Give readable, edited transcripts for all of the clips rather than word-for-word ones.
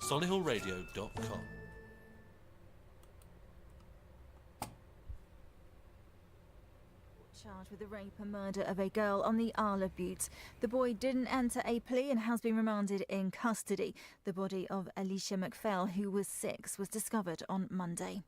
solihullradio.com. Charged with the rape and murder of a girl on the Isle of Bute. The boy didn't enter a plea and has been remanded in custody. The body of Alicia McPhail, who was 6, was discovered on Monday.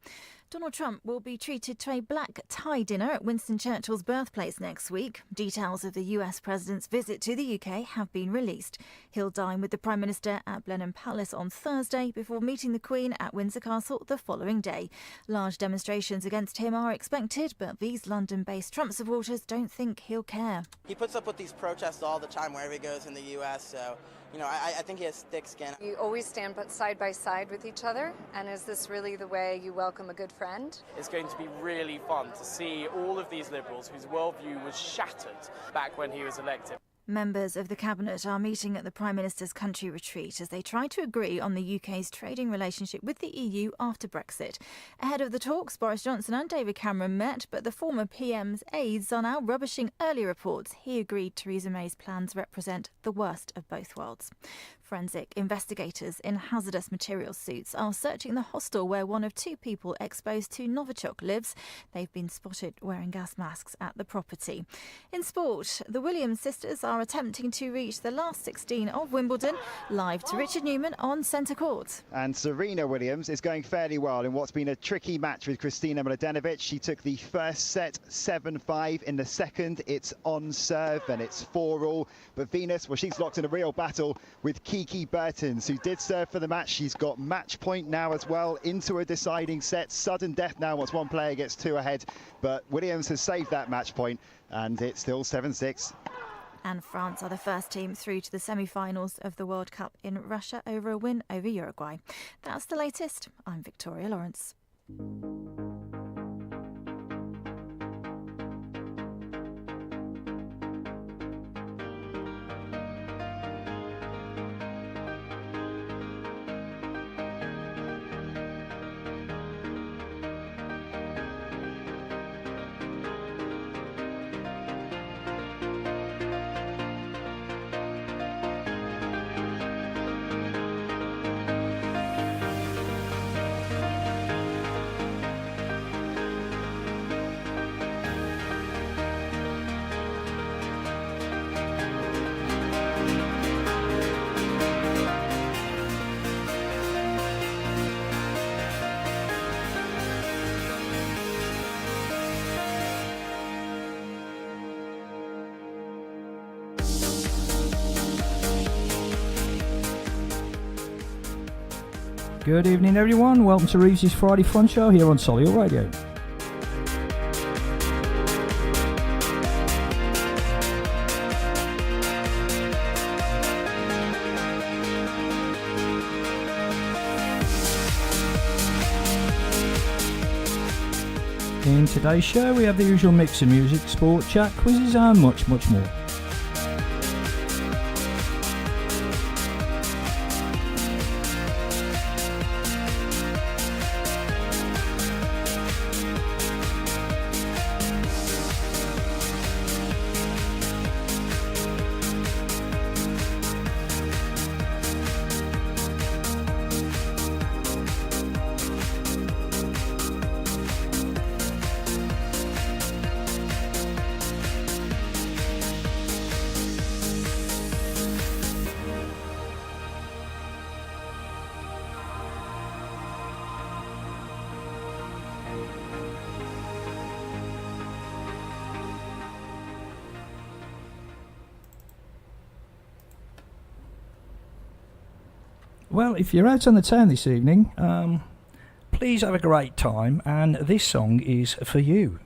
Donald Trump will be treated to a black tie dinner at Winston Churchill's birthplace next week. Details of the US president's visit to the UK have been released. He'll dine with the Prime Minister at Blenheim Palace on Thursday before meeting the Queen at Windsor Castle the following day. Large demonstrations against him are expected, but these London-based Trump supporters don't think he'll care. He puts up with these protests all the time wherever he goes in the US, so I think he has thick skin. You always stand side by side with each other, and is this really the way you welcome a good friend? It's going to be really fun to see all of these Liberals whose worldview was shattered back when he was elected. Members of the Cabinet are meeting at the Prime Minister's country retreat as they try to agree on the UK's trading relationship with the EU after Brexit. Ahead of the talks, Boris Johnson and David Cameron met, but the former PM's aides are now rubbishing earlier reports. He agreed Theresa May's plans represent the worst of both worlds. Forensic investigators in hazardous materials suits are searching the hostel where one of 2 people exposed to Novichok lives. They've been spotted wearing gas masks at the property. In sport, the Williams sisters are attempting to reach the last 16 of Wimbledon. Live to Richard Newman on centre court. And Serena Williams is going fairly well in what's been a tricky match with Kristina Mladenovic. She took the first set 7-5. In the second, it's on serve and it's 4-all. But Venus, well, she's locked in a real battle with Kiki Bertens, who did serve for the match. She's got match point now as well into a deciding set. Sudden death now once one player gets 2 ahead. But Williams has saved that match point and it's still 7-6. And France are the first team through to the semi-finals of the World Cup in Russia over a win over Uruguay. That's the latest. I'm Victoria Lawrence. Good evening everyone, welcome to Reevesy's Friday Fun Show here on Solihull Radio. In today's show we have the usual mix of music, sport, chat, quizzes and much more. Well, if you're out on the town this evening, please have a great time, and this song is for you.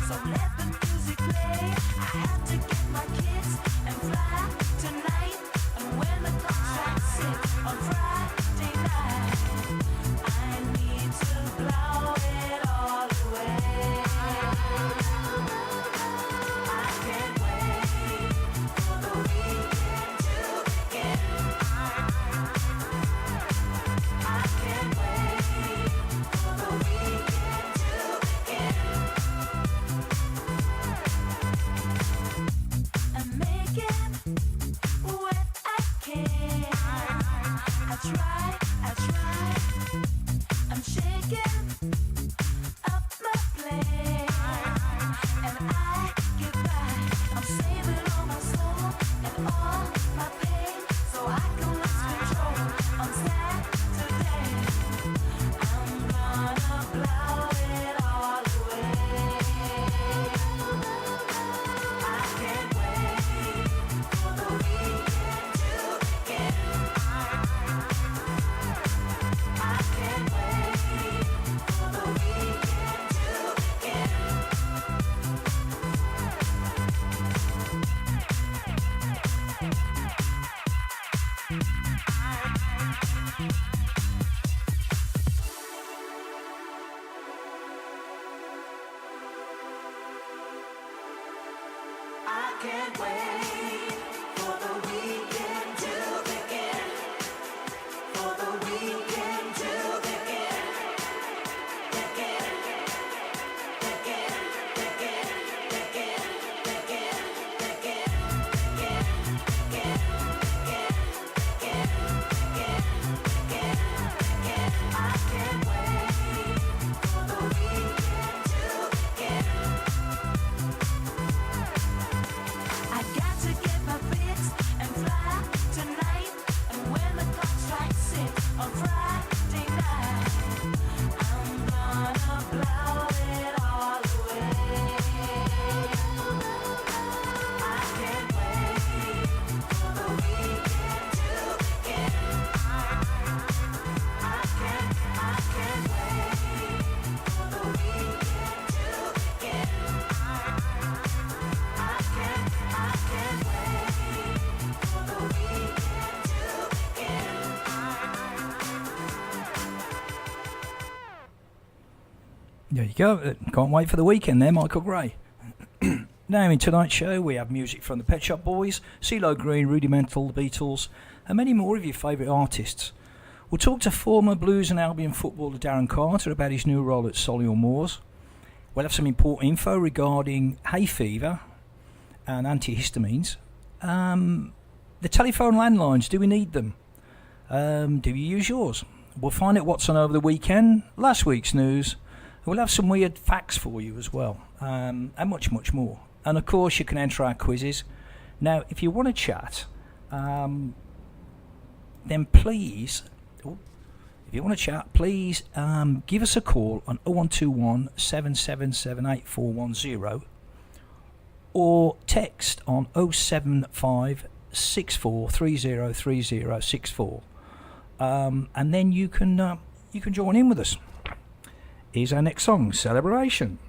So let the music play. I have to get my kids and fly tonight. can't wait for the weekend to begin. For the weekend to begin. Begin. Begin. Begin. Begin. Begin. Begin. Begin. I can't wait for the weekend to begin. I got to get my fix and fly tonight. And when the clock strikes 6 on Friday night, I'm gonna blow it all away. I can't wait for the weekend to begin. I can't wait for the weekend to begin. I can't wait for the weekend to begin. There you go. Can't wait for the weekend there, Michael Gray. Now, in tonight's show, we have music from the Pet Shop Boys, CeeLo Green, Rudimental, the Beatles, and many more of your favourite artists. We'll talk to former Blues and Albion footballer Darren Carter about his new role at Solihull Moors. We'll have some important info regarding hay fever and antihistamines. The telephone landlines, do we need them? Do you use yours? We'll find out what's on over the weekend, last week's news. We'll have some weird facts for you as well, and much, much more. And of course, you can enter our quizzes. Now, if you want to chat, then please, give us a call on 0121 777 8410 or text on 075 64303064, and then you can join in with us. Here's our next song, Celebration.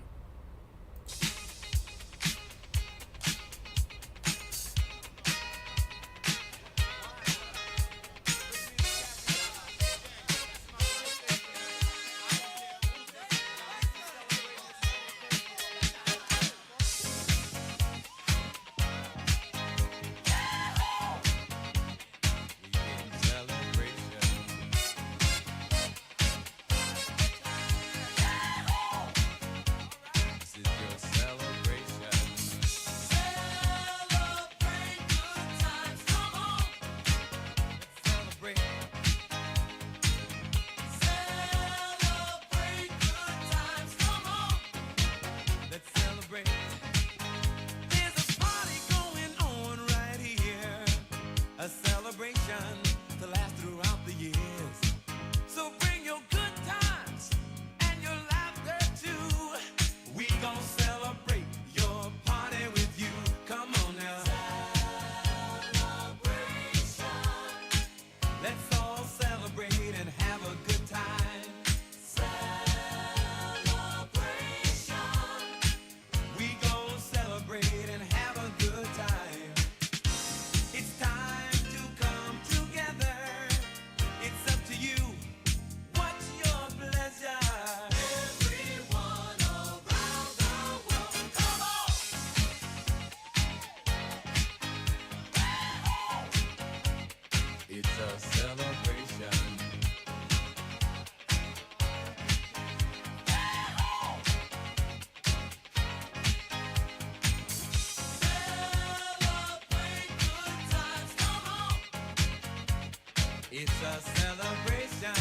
It's a celebration.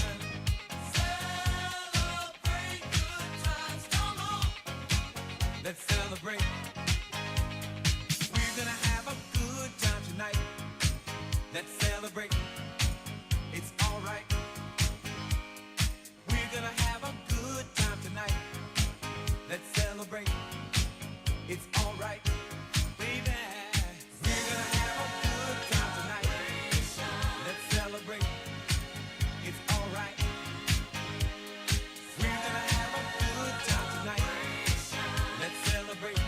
Celebrate good times, come on. Let's celebrate. We're gonna have a good time tonight. Let's celebrate. It's alright. We're gonna have a good time tonight. Let's celebrate. It's alright. Baby. We're gonna have a good time tonight. Let's celebrate. It's alright. We're gonna have a good time tonight. Let's celebrate.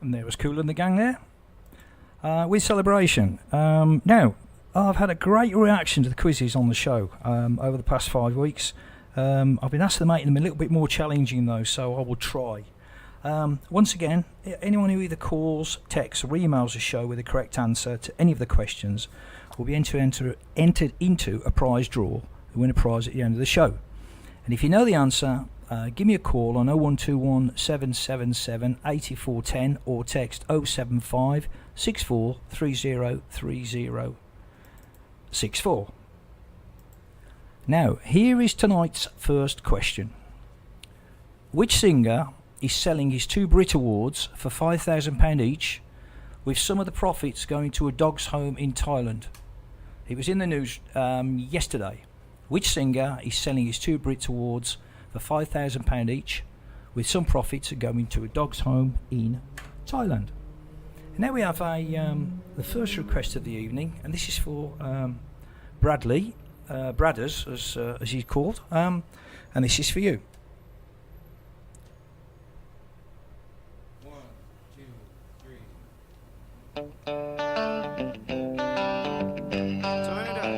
And there was Cool and the gang there. With Celebration. Now, I've had a great reaction to the quizzes on the show over the past 5 weeks. I've been asked to make them a little bit more challenging though, so I will try. Once again, anyone who either calls, texts or emails the show with the correct answer to any of the questions will be entered into a prize draw to win a prize at the end of the show. And if you know the answer, give me a call on 0121 777 8410 or text 075 64 30 30 64. Now, here is tonight's first question. Which singer is selling his 2 Brit Awards for £5,000 each, with some of the profits going to a dog's home in Thailand? It was in the news yesterday. Which singer is selling his 2 Brit Awards for £5,000 each, with some profits going to a dog's home in Thailand? Now we have the first request of the evening, and this is for Bradley, Bradders as he's called, and this is for you. 1, 2, 3. Turn it up.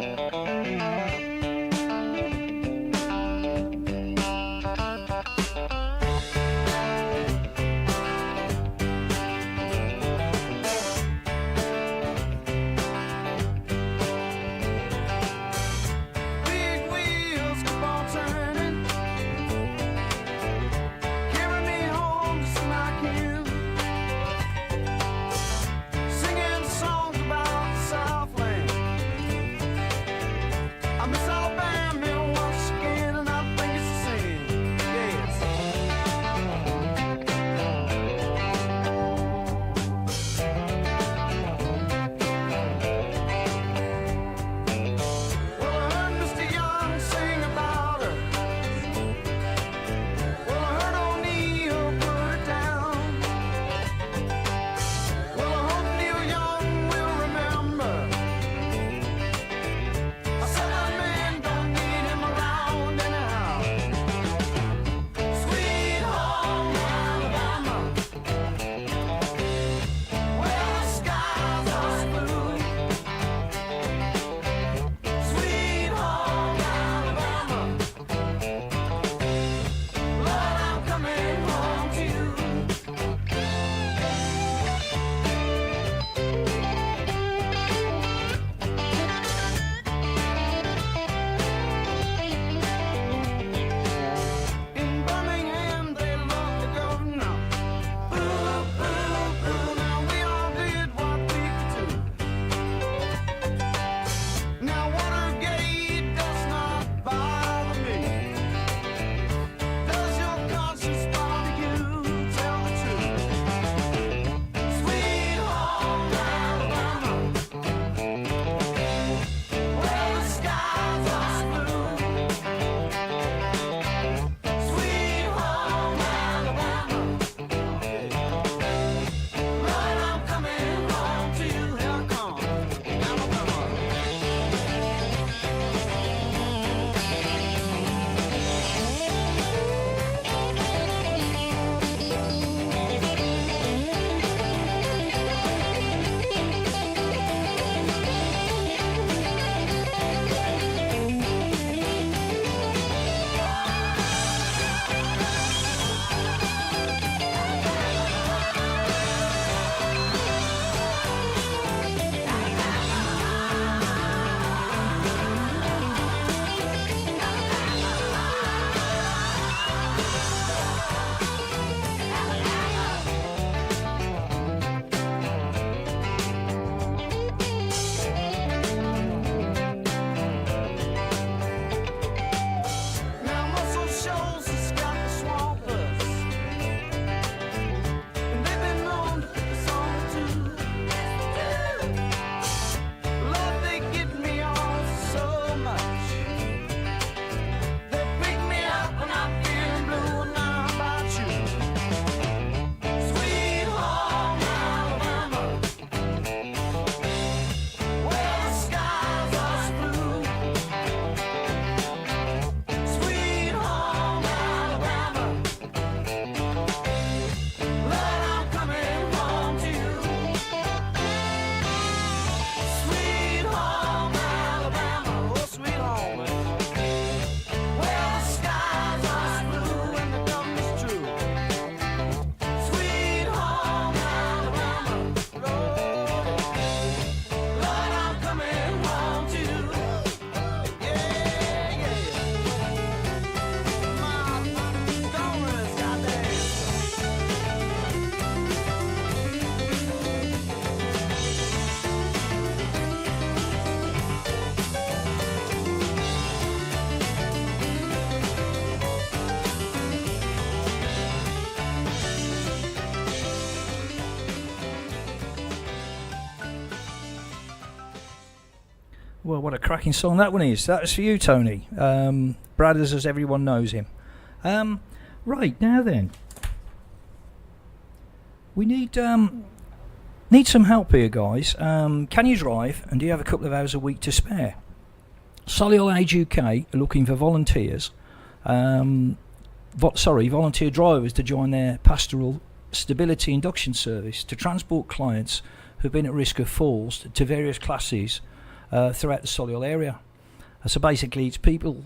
Big wheels keep on turning, carry me home just like you. Singing songs about the Southland, Well, what a cracking song that one is. That was for you, Tony. Brothers, as everyone knows him. Right, now then. We need some help here, guys. Can you drive, and do you have a couple of hours a week to spare? Solihull Age UK are looking for volunteers. Volunteer drivers to join their pastoral stability induction service to transport clients who've been at risk of falls to various classes throughout the Solihull area. So basically it's people,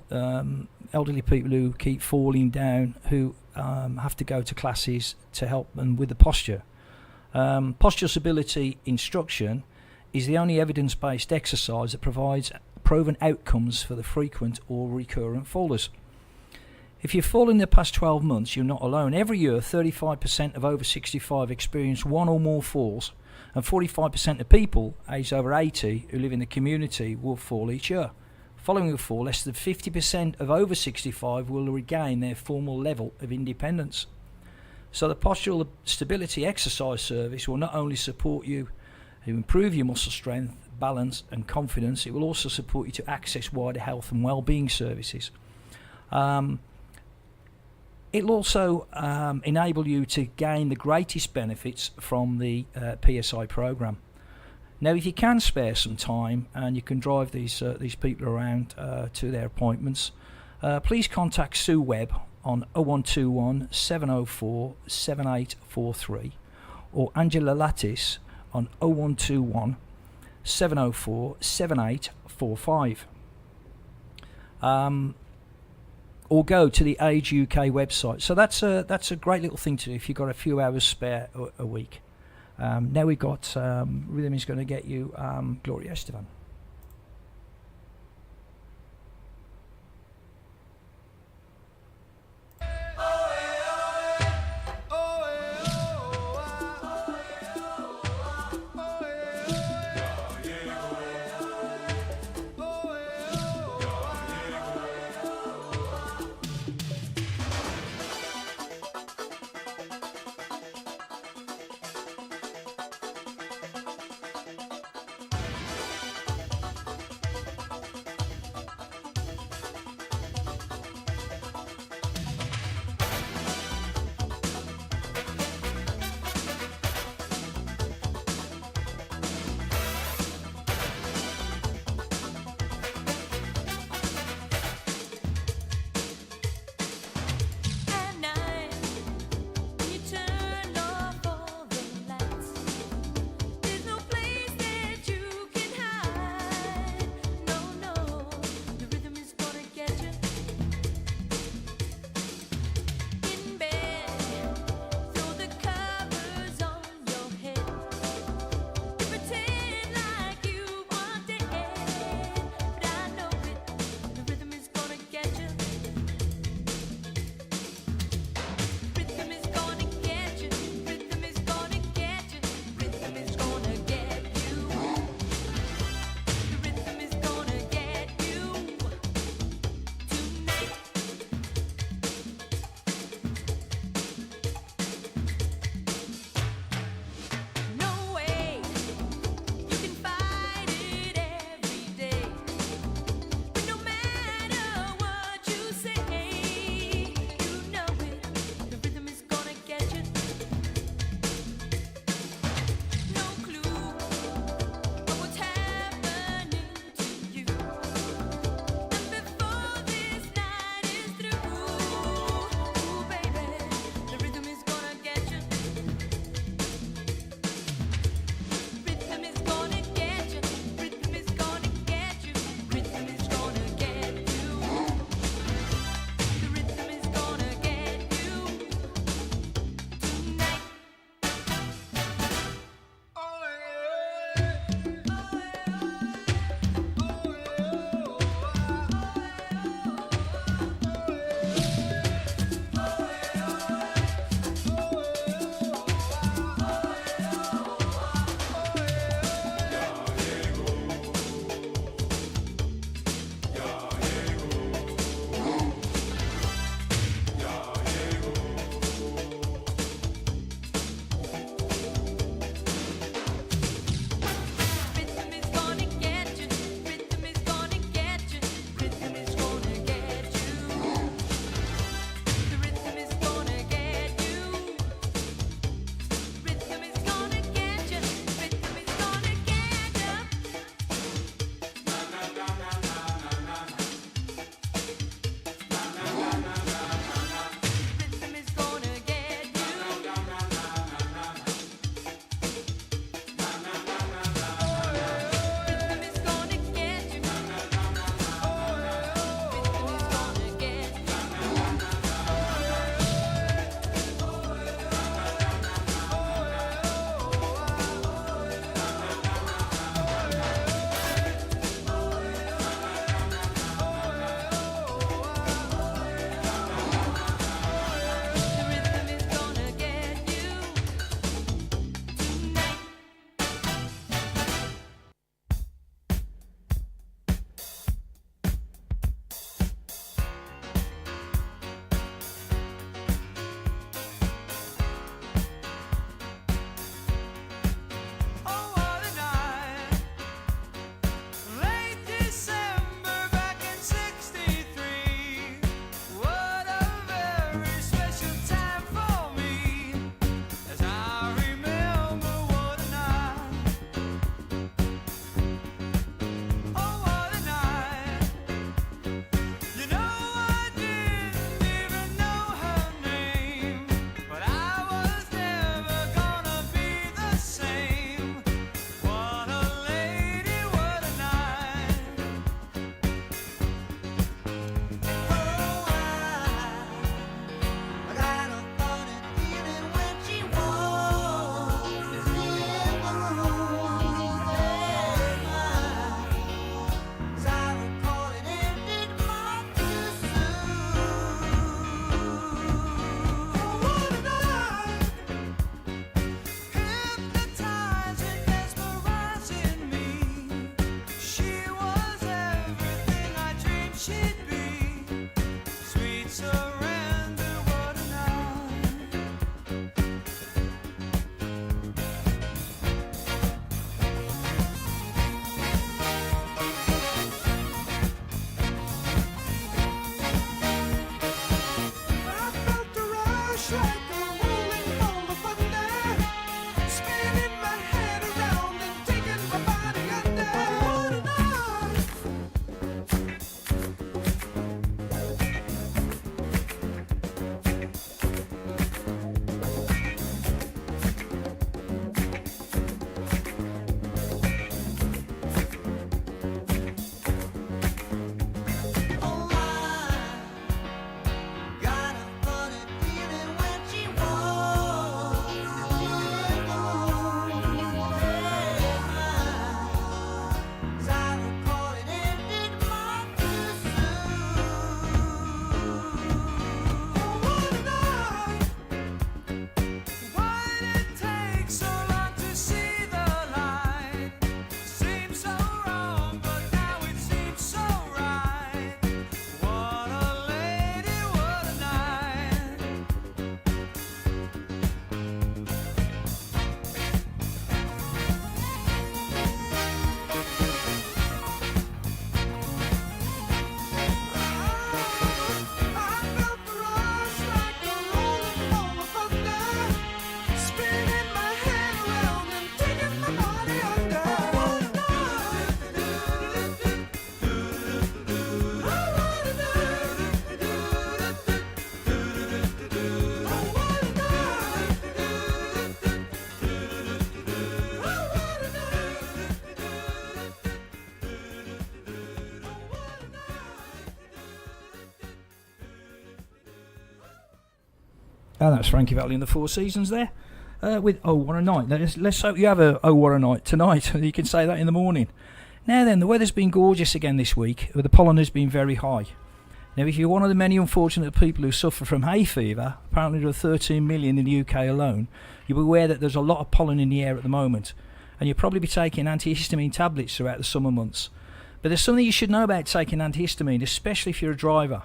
elderly people who keep falling down, who have to go to classes to help them with the posture. Postural stability instruction is the only evidence-based exercise that provides proven outcomes for the frequent or recurrent fallers. If you've fallen in the past 12 months, you're not alone. Every year, 35% of over 65 experience one or more falls, and 45% of people aged over 80 who live in the community will fall each year. Following a fall, less than 50% of over 65 will regain their former level of independence. So the postural stability exercise service will not only support you to improve your muscle strength, balance and confidence, it will also support you to access wider health and well-being services. It'll also enable you to gain the greatest benefits from the PSI program. Now, if you can spare some time and you can drive these people around to their appointments, please contact Sue Webb on 0121 704 7843 or Angela Lattis on 0121 704 7845. Or go to the Age UK website. So that's a great little thing to do if you've got a few hours spare a week. Now we've got Rhythm is going to get you Gloria Estefan. And that's Frankie Valli in the Four Seasons there. With Oh What a Night. Let's hope you have a Oh What a Night tonight. You can say that in the morning. Now then, the weather's been gorgeous again this week, but the pollen has been very high. Now, if you're one of the many unfortunate people who suffer from hay fever, apparently there are 13 million in the UK alone, you'll be aware that there's a lot of pollen in the air at the moment, and you'll probably be taking antihistamine tablets throughout the summer months. But there's something you should know about taking antihistamine, especially if you're a driver.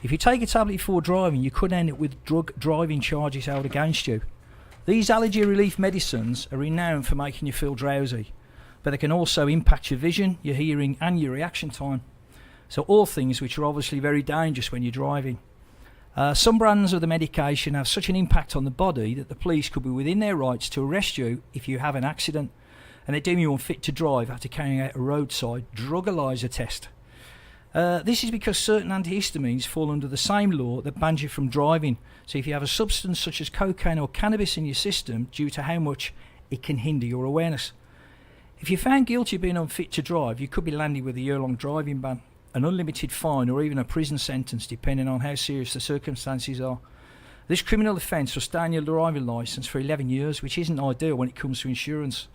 If you take a tablet before driving, you could end up with drug driving charges held against you. These allergy relief medicines are renowned for making you feel drowsy, but they can also impact your vision, your hearing and your reaction time. So all things which are obviously very dangerous when you're driving. Some brands of the medication have such an impact on the body that the police could be within their rights to arrest you if you have an accident, and they deem you unfit to drive after carrying out a roadside drug-analyzer test. This is because certain antihistamines fall under the same law that bans you from driving. So if you have a substance such as cocaine or cannabis in your system, due to how much it can hinder your awareness. If you're found guilty of being unfit to drive, you could be landed with a year-long driving ban, an unlimited fine, or even a prison sentence, depending on how serious the circumstances are. This criminal offence will stay on your driving licence for 11 years, which isn't ideal when it comes to insurance.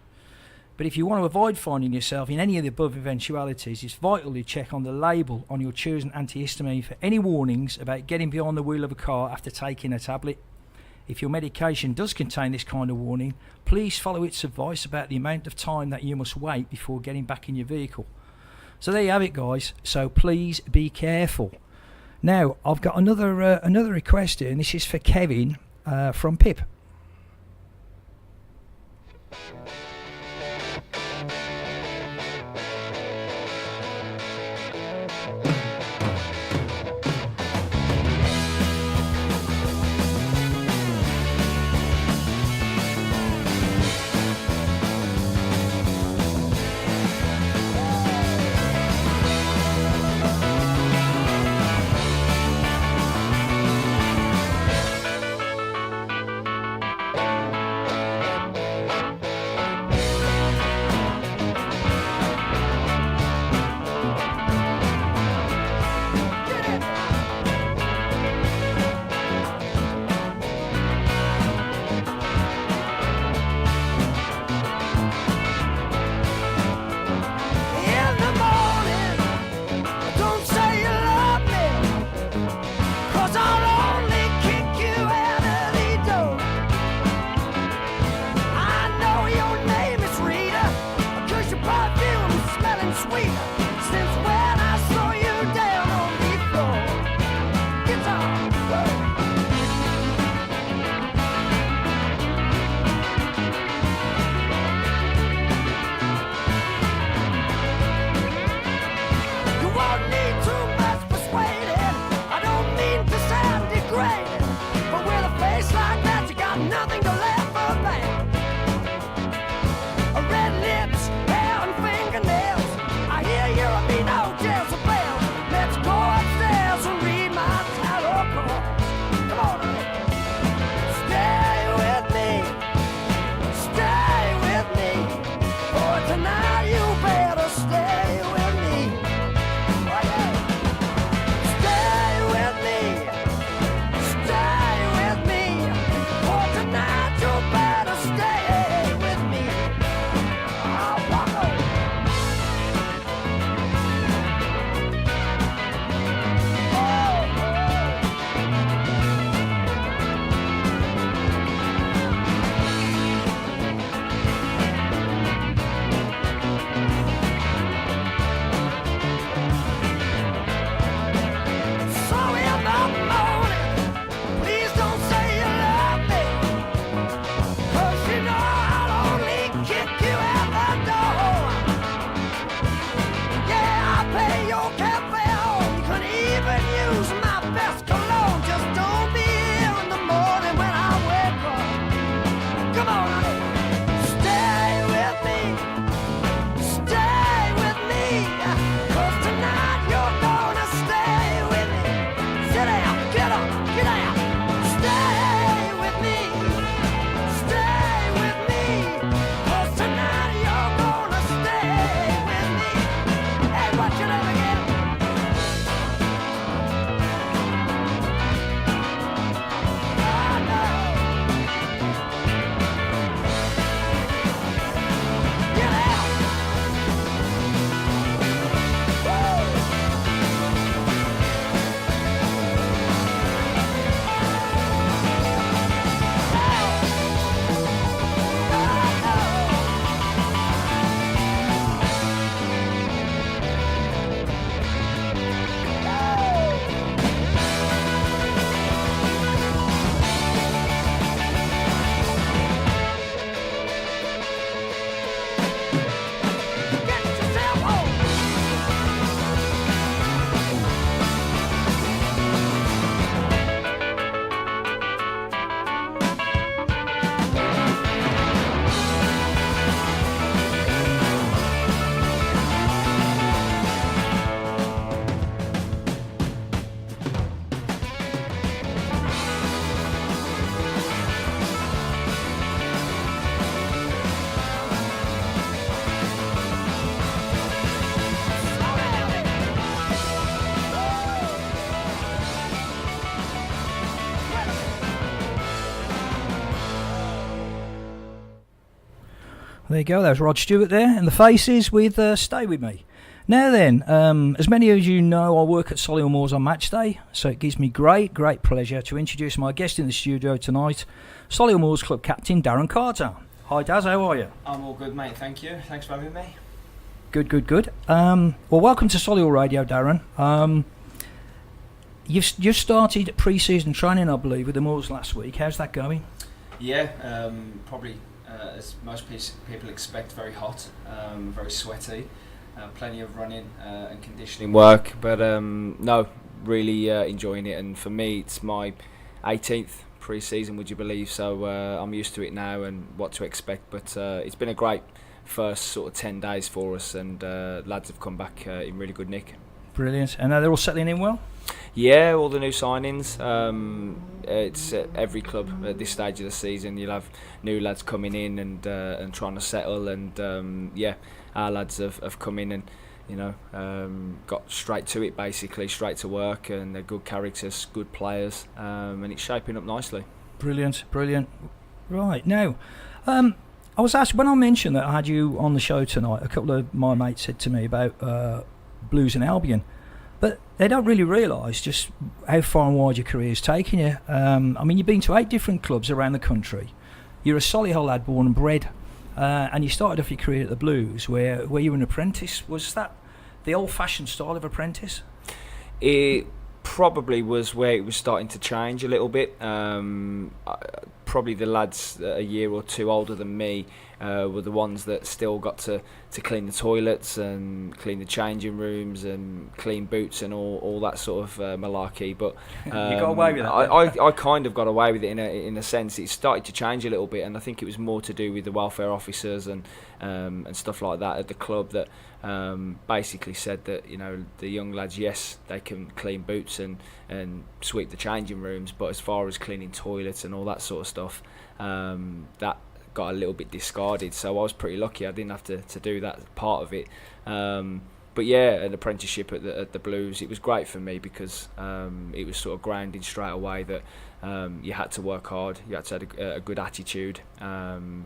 But if you want to avoid finding yourself in any of the above eventualities, it's vital you check on the label on your chosen antihistamine for any warnings about getting behind the wheel of a car after taking a tablet. If your medication does contain this kind of warning, please follow its advice about the amount of time that you must wait before getting back in your vehicle. So there you have it, guys. So please be careful. Now, I've got another request here, and this is for Kevin from Pip. There you go. There's Rod Stewart there, and the faces with Stay With Me. Now then, as many of you know, I work at Solihull Moors on match day, so it gives me great pleasure to introduce my guest in the studio tonight, Solihull Moors club captain Darren Carter. Hi Daz, how are you? I'm all good, mate, thank you. Thanks for having me. Good. Well, welcome to Solihull Radio, Darren. You've started pre-season training, I believe, with the Moors last week. How's that going? Yeah, probably as most people expect, very hot, very sweaty. Plenty of running and conditioning work, but no, really enjoying it. And for me, it's my 18th pre-season, would you believe? So I'm used to it now and what to expect. But it's been a great first sort of 10 days for us, and lads have come back in really good nick. Brilliant. And they're all settling in well? Yeah, all the new signings. It's every club at this stage of the season. You'll have new lads coming in and trying to settle, and yeah, our lads have come in and got straight to it, basically straight to work, and they're good characters, good players, and it's shaping up nicely. Brilliant. Right, now, I was asked, when I mentioned that I had you on the show tonight, a couple of my mates said to me about Blues and Albion, but they don't really realise just how far and wide your career's taken you. I mean, you've been to 8 different clubs around the country. You're a Solihull lad, born and bred, and you started off your career at the Blues, where you were an apprentice. Was that the old-fashioned style of apprentice? It probably was where it was starting to change a little bit. Probably the lads a year or two older than me were the ones that still got to clean the toilets and clean the changing rooms and clean boots and all that sort of malarkey. But you got away with that. I kind of got away with it in a sense. It started to change a little bit, and I think it was more to do with the welfare officers and stuff like that at the club that basically said that the young lads, yes, they can clean boots and sweep the changing rooms, but as far as cleaning toilets and all that sort of stuff, that got a little bit discarded. So I was pretty lucky I didn't have to do that part of it. But yeah, an apprenticeship at the Blues, it was great for me because it was sort of grounded straight away that you had to work hard, you had to have a good attitude, and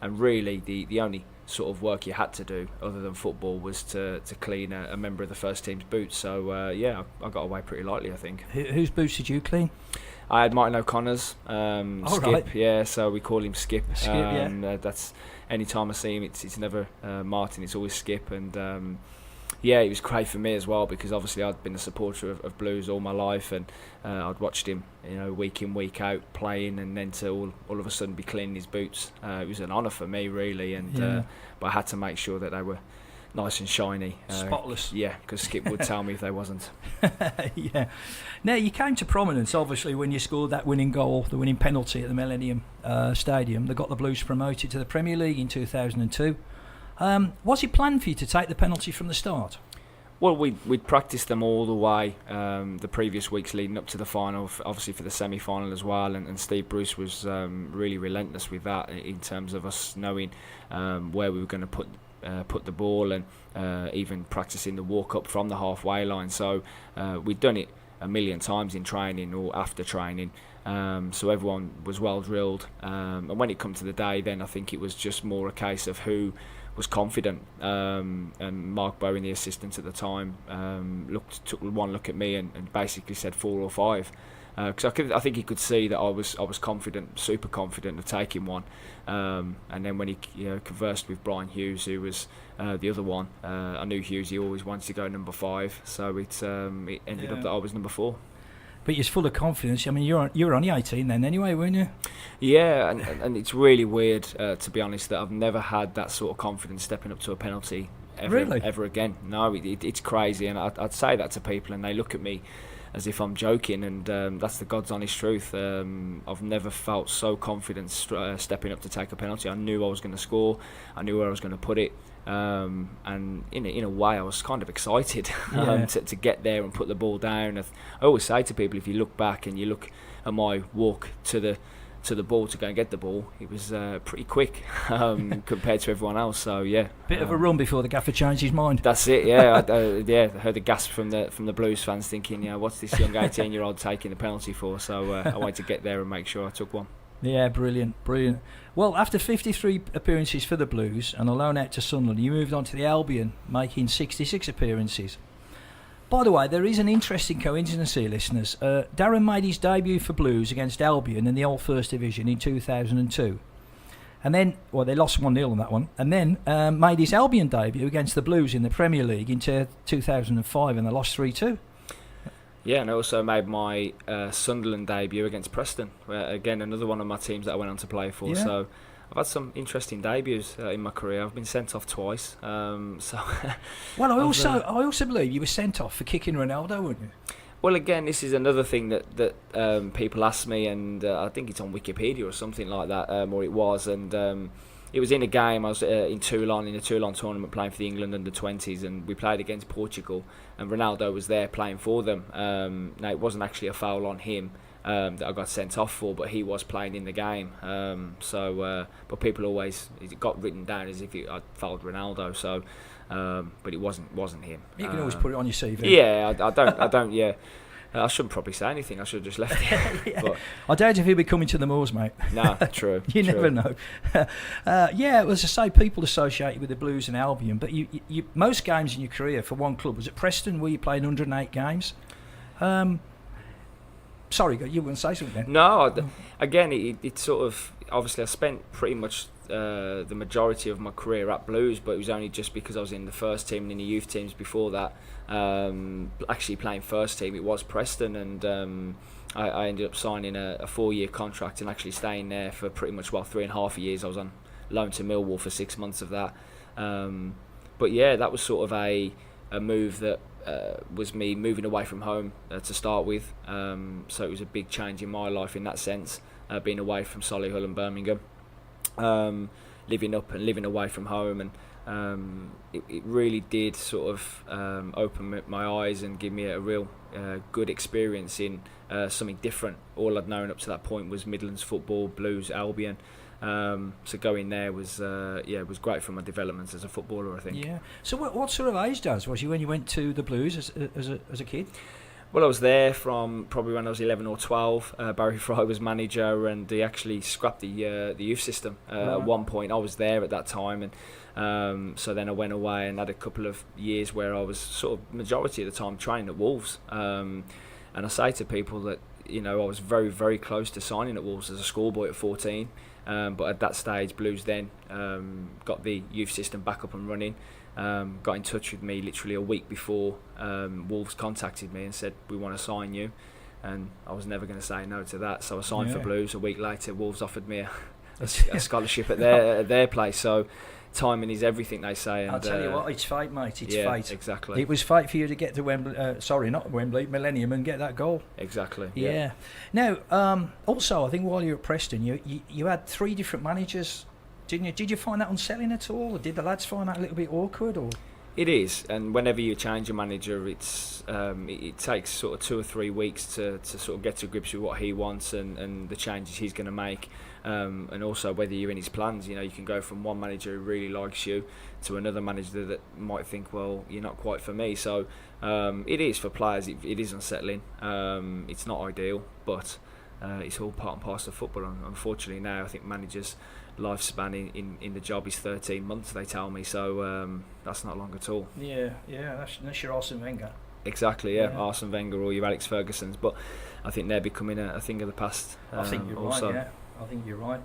really the only sort of work you had to do other than football was to clean a member of the first team's boots. So yeah, I got away pretty lightly, I think. Whose boots did you clean? I had Martin O'Connor's, Skip, right. Yeah, so we call him Skip. Yeah. That's any time I see him, it's never Martin, it's always Skip, and yeah, it was great for me as well because obviously I'd been a supporter of Blues all my life, and I'd watched him, week in week out playing, and then to all of a sudden be cleaning his boots. It was an honour for me, really, and but I had to make sure that they were nice and shiny, spotless. Yeah, because Skip would tell me if they wasn't. Yeah. Now, you came to prominence obviously when you scored that winning goal, the winning penalty at the Millennium Stadium that got the Blues promoted to the Premier League in 2002. Was it planned for you to take the penalty from the start? Well, we'd practiced them all the way the previous weeks leading up to the final, obviously for the semi-final as well, and Steve Bruce was really relentless with that in terms of us knowing where we were going to put the ball, and even practicing the walk up from the halfway line. So we'd done it a million times in training or after training, so everyone was well drilled, and when it come to the day, then I think it was just more a case of who was confident, and Mark Bowen, the assistant at the time, took one look at me and basically said 4 or 5, because I think he could see that I was confident, super confident of taking one, and then when he conversed with Brian Hughes, who was the other one, I knew Hughes, he always wanted to go number 5, so it ended up that I was number 4. But you're full of confidence. I mean, you were only 18 then anyway, weren't you? Yeah, and it's really weird, to be honest, that I've never had that sort of confidence stepping up to a penalty ever again. No, it's crazy, and I'd say that to people, and they look at me as if I'm joking, and that's the God's honest truth. I've never felt so confident stepping up to take a penalty. I knew I was going to score. I knew where I was going to put it. And in a way I was kind of excited to get there and put the ball down. I always say to people, if you look back and you look at my walk to the ball to go and get the ball, it was pretty quick compared to everyone else. So yeah, bit of a run before the gaffer changed his mind. That's it. Yeah, I heard the gasp from the Blues fans thinking, what's this young 18-year-old taking the penalty for? So I wanted to get there and make sure I took one. Yeah, brilliant. Well, after 53 appearances for the Blues and a loan out to Sunderland, you moved on to the Albion, making 66 appearances. By the way, there is an interesting coincidence here, listeners. Darren made his debut for Blues against Albion in the Old First Division in 2002. And then, they lost 1-0 on that one. And then made his Albion debut against the Blues in the Premier League in 2005, and they lost 3-2. Yeah, and I also made my Sunderland debut against Preston. Where, again, another one of my teams that I went on to play for. Yeah. So I've had some interesting debuts in my career. I've been sent off twice. Well, I also believe you were sent off for kicking Ronaldo, weren't you? Well, again, this is another thing that people ask me, and I think it's on Wikipedia or something like that, or it was, and it was in a game. I was in Toulon, in a Toulon tournament, playing for the England under-20s, and we played against Portugal, and Ronaldo was there playing for them. Now, it wasn't actually a foul on him that I got sent off for, but he was playing in the game. But people always, it got written down as if I fouled Ronaldo, so... but it wasn't him. You can always put it on your CV. Yeah, I don't. Yeah, I shouldn't probably say anything. I should have just left it. Yeah. But I doubt if he'll be coming to the Moors, mate. No, true. You never know. Yeah, as I say, people associate you with the Blues and Albion, but you most games in your career for one club was at Preston, where you played 108 games. Sorry, you were going to say something then? No, again, it sort of, obviously I spent pretty much the majority of my career at Blues, but it was only just because I was in the first team and in the youth teams before that. Actually playing first team, it was Preston, and I ended up signing a 4-year contract and actually staying there for pretty much 3.5 years. I was on loan to Millwall for 6 months of that. But yeah, that was sort of a move that was me moving away from home to start with. So it was a big change in my life in that sense, being away from Solihull and Birmingham. Living up and living away from home, and it really did sort of open my eyes and give me a real good experience in something different. All I'd known up to that point was Midlands football, Blues, Albion. So going there was great for my development as a footballer, I think. Yeah. So what sort of age was you when you went to the Blues as a kid? Well, I was there from probably when I was 11 or 12. Barry Fry was manager, and he actually scrapped the youth system at one point. I was there at that time, and so then I went away and had a couple of years where I was sort of majority of the time training at Wolves. And I say to people that I was very, very close to signing at Wolves as a schoolboy at 14. But at that stage, Blues then got the youth system back up and running. Got in touch with me literally a week before Wolves contacted me and said, we want to sign you, and I was never going to say no to that, so I signed for Blues. A week later, Wolves offered me a scholarship at their place, so timing is everything, they say. And, I'll tell you what, it's fate, mate, it's fate. Exactly. It was fate for you to get to Wembley, Millennium, and get that goal. Exactly. Yeah. Now, also, I think while you were at Preston, you had 3 different managers, didn't you? Did you find that unsettling at all, or did the lads find that a little bit awkward? Or it is, and whenever you change a manager, it's it takes sort of 2 or 3 weeks to sort of get to grips with what he wants and the changes he's going to make, and also whether you're in his plans. You can go from one manager who really likes you to another manager that might think, well, you're not quite for me. So it is for players. It is unsettling. It's not ideal, but it's all part and parcel of football. And unfortunately, now I think managers' lifespan in the job is 13 months, they tell me, so that's not long at all. Yeah, that's your Arsene Wenger. Exactly, yeah. Arsene Wenger or your Alex Ferguson's, but I think they're becoming a thing of the past. I think you're also. right, yeah. I think you're right.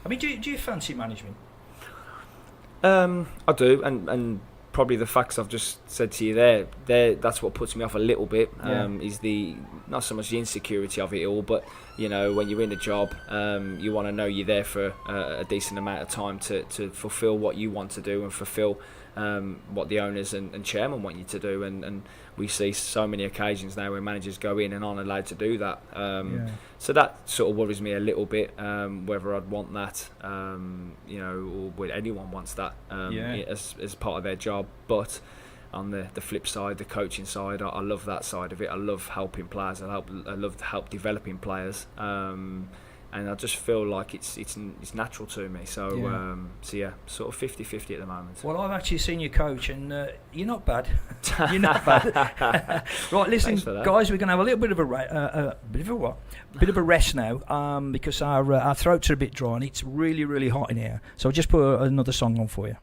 I mean, do you fancy management? I do, and probably the facts I've just said to you there that's what puts me off a little bit. Is the not so much the insecurity of it all, but when you're in a job, you want to know you're there for a decent amount of time to fulfil what you want to do and fulfil what the owners and chairman want you to do, and we see so many occasions now where managers go in and aren't allowed to do that. So that sort of worries me a little bit, whether I'd want that, or whether anyone wants that as part of their job. But on the flip side, the coaching side, I love that side of it. I love helping players. I love to help developing players. and I just feel like it's natural to me. So yeah, sort of 50-50 at the moment. Well, I've actually seen you coach, and you're not bad. You're not bad. Right, listen, guys, we're going to have a little bit of bit of a rest now, because our throats are a bit dry and it's really, really hot in here. So I'll just put another song on for you.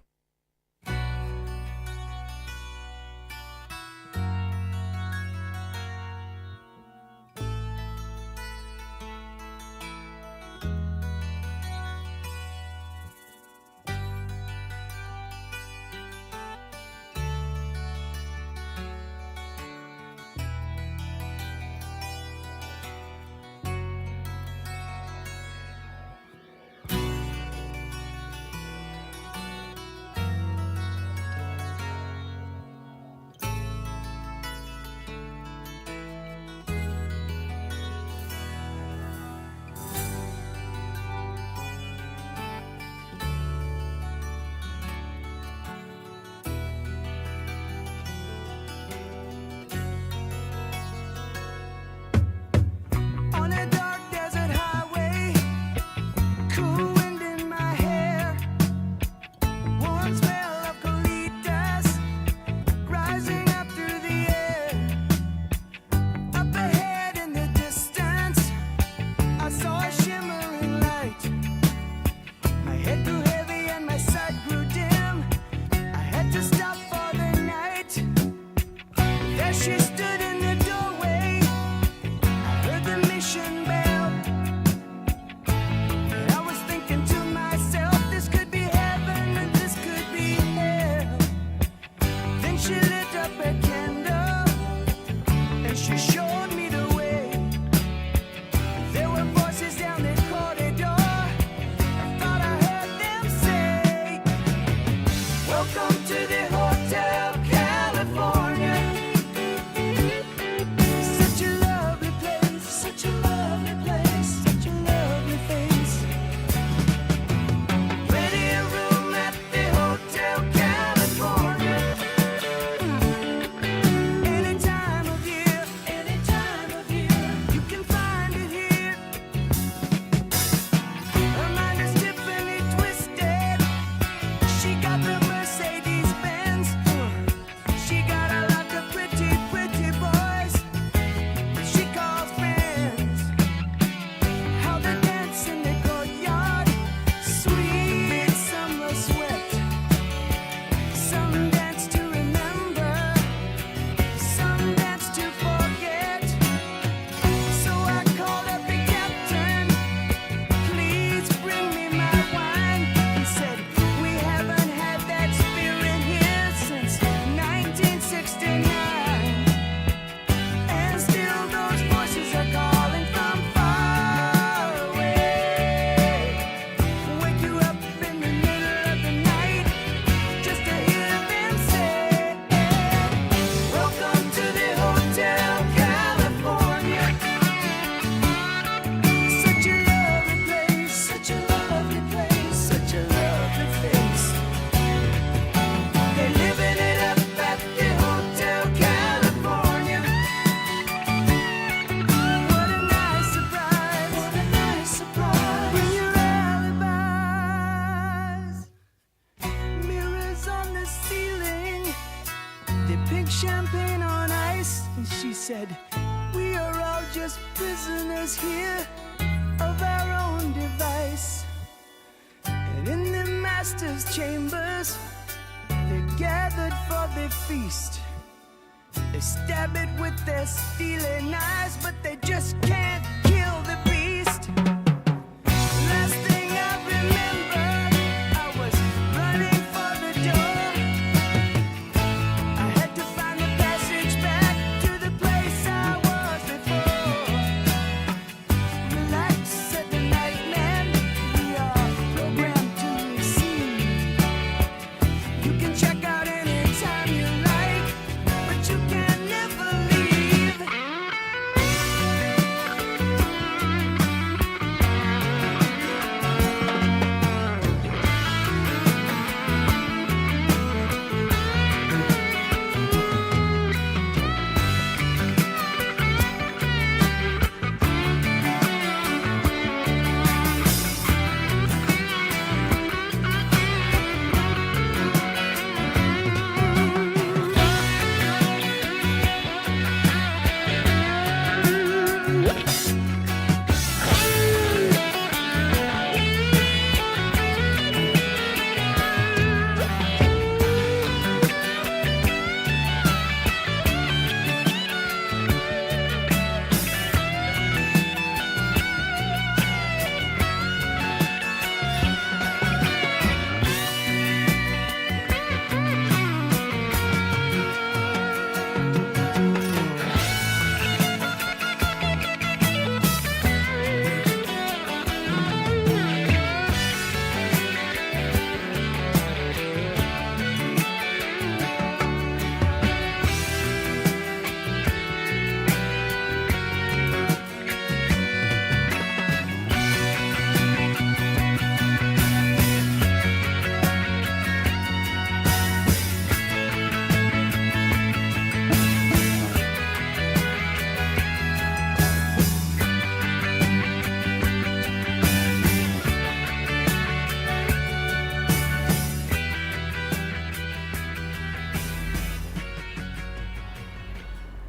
On a dark desert highway, cool wind in my hair, warm smell of colitas rising up through the air. Up ahead in the distance, I saw a shimmering light. My head grew heavy and my sight grew dim. I had to stop for the night. There she stood in the doorway. Heard the mission bell, and I was thinking to myself, this could be heaven and this could be hell. Then she lit up a candle and she showed me the way. There were voices down the corridor. I thought I heard them say, welcome to the Hotel California. Such a lovely place, such a lovely place, such a lovely face. Ready a room at the Hotel California. Any time of year, you can find it here. Her mind is Tiffany twisted. She got the Mercedes Benz. She got a lot of pretty, pretty boys she calls friends. How they dance in the courtyard, sweet summer sweat. Some dance to remember, some dance to forget. So I called up the captain, please bring me my wine. He said, we haven't had that spirit here since 1969. And still those voices are calling from far away. Wake you up in the middle of the night just to hear them say, welcome to the Hotel California. Such a lovely place, such a lovely place, such a lovely face. They're living it up at the Hotel California. What a nice surprise, what a nice surprise. Bring your alibis. Mirrors on the ceiling, they pink champagne on ice. And she said, we are all just prisoners here of our own device. And in the master's chambers, they're gathered for the feast. They stab it with their steely knives, but they just can't kill the beast. Last thing I remember, I was running for the door. I had to find the passage back to the place I was before. Relax, said the nightman, we are programmed to receive. You can check out anytime you like, but you can never leave.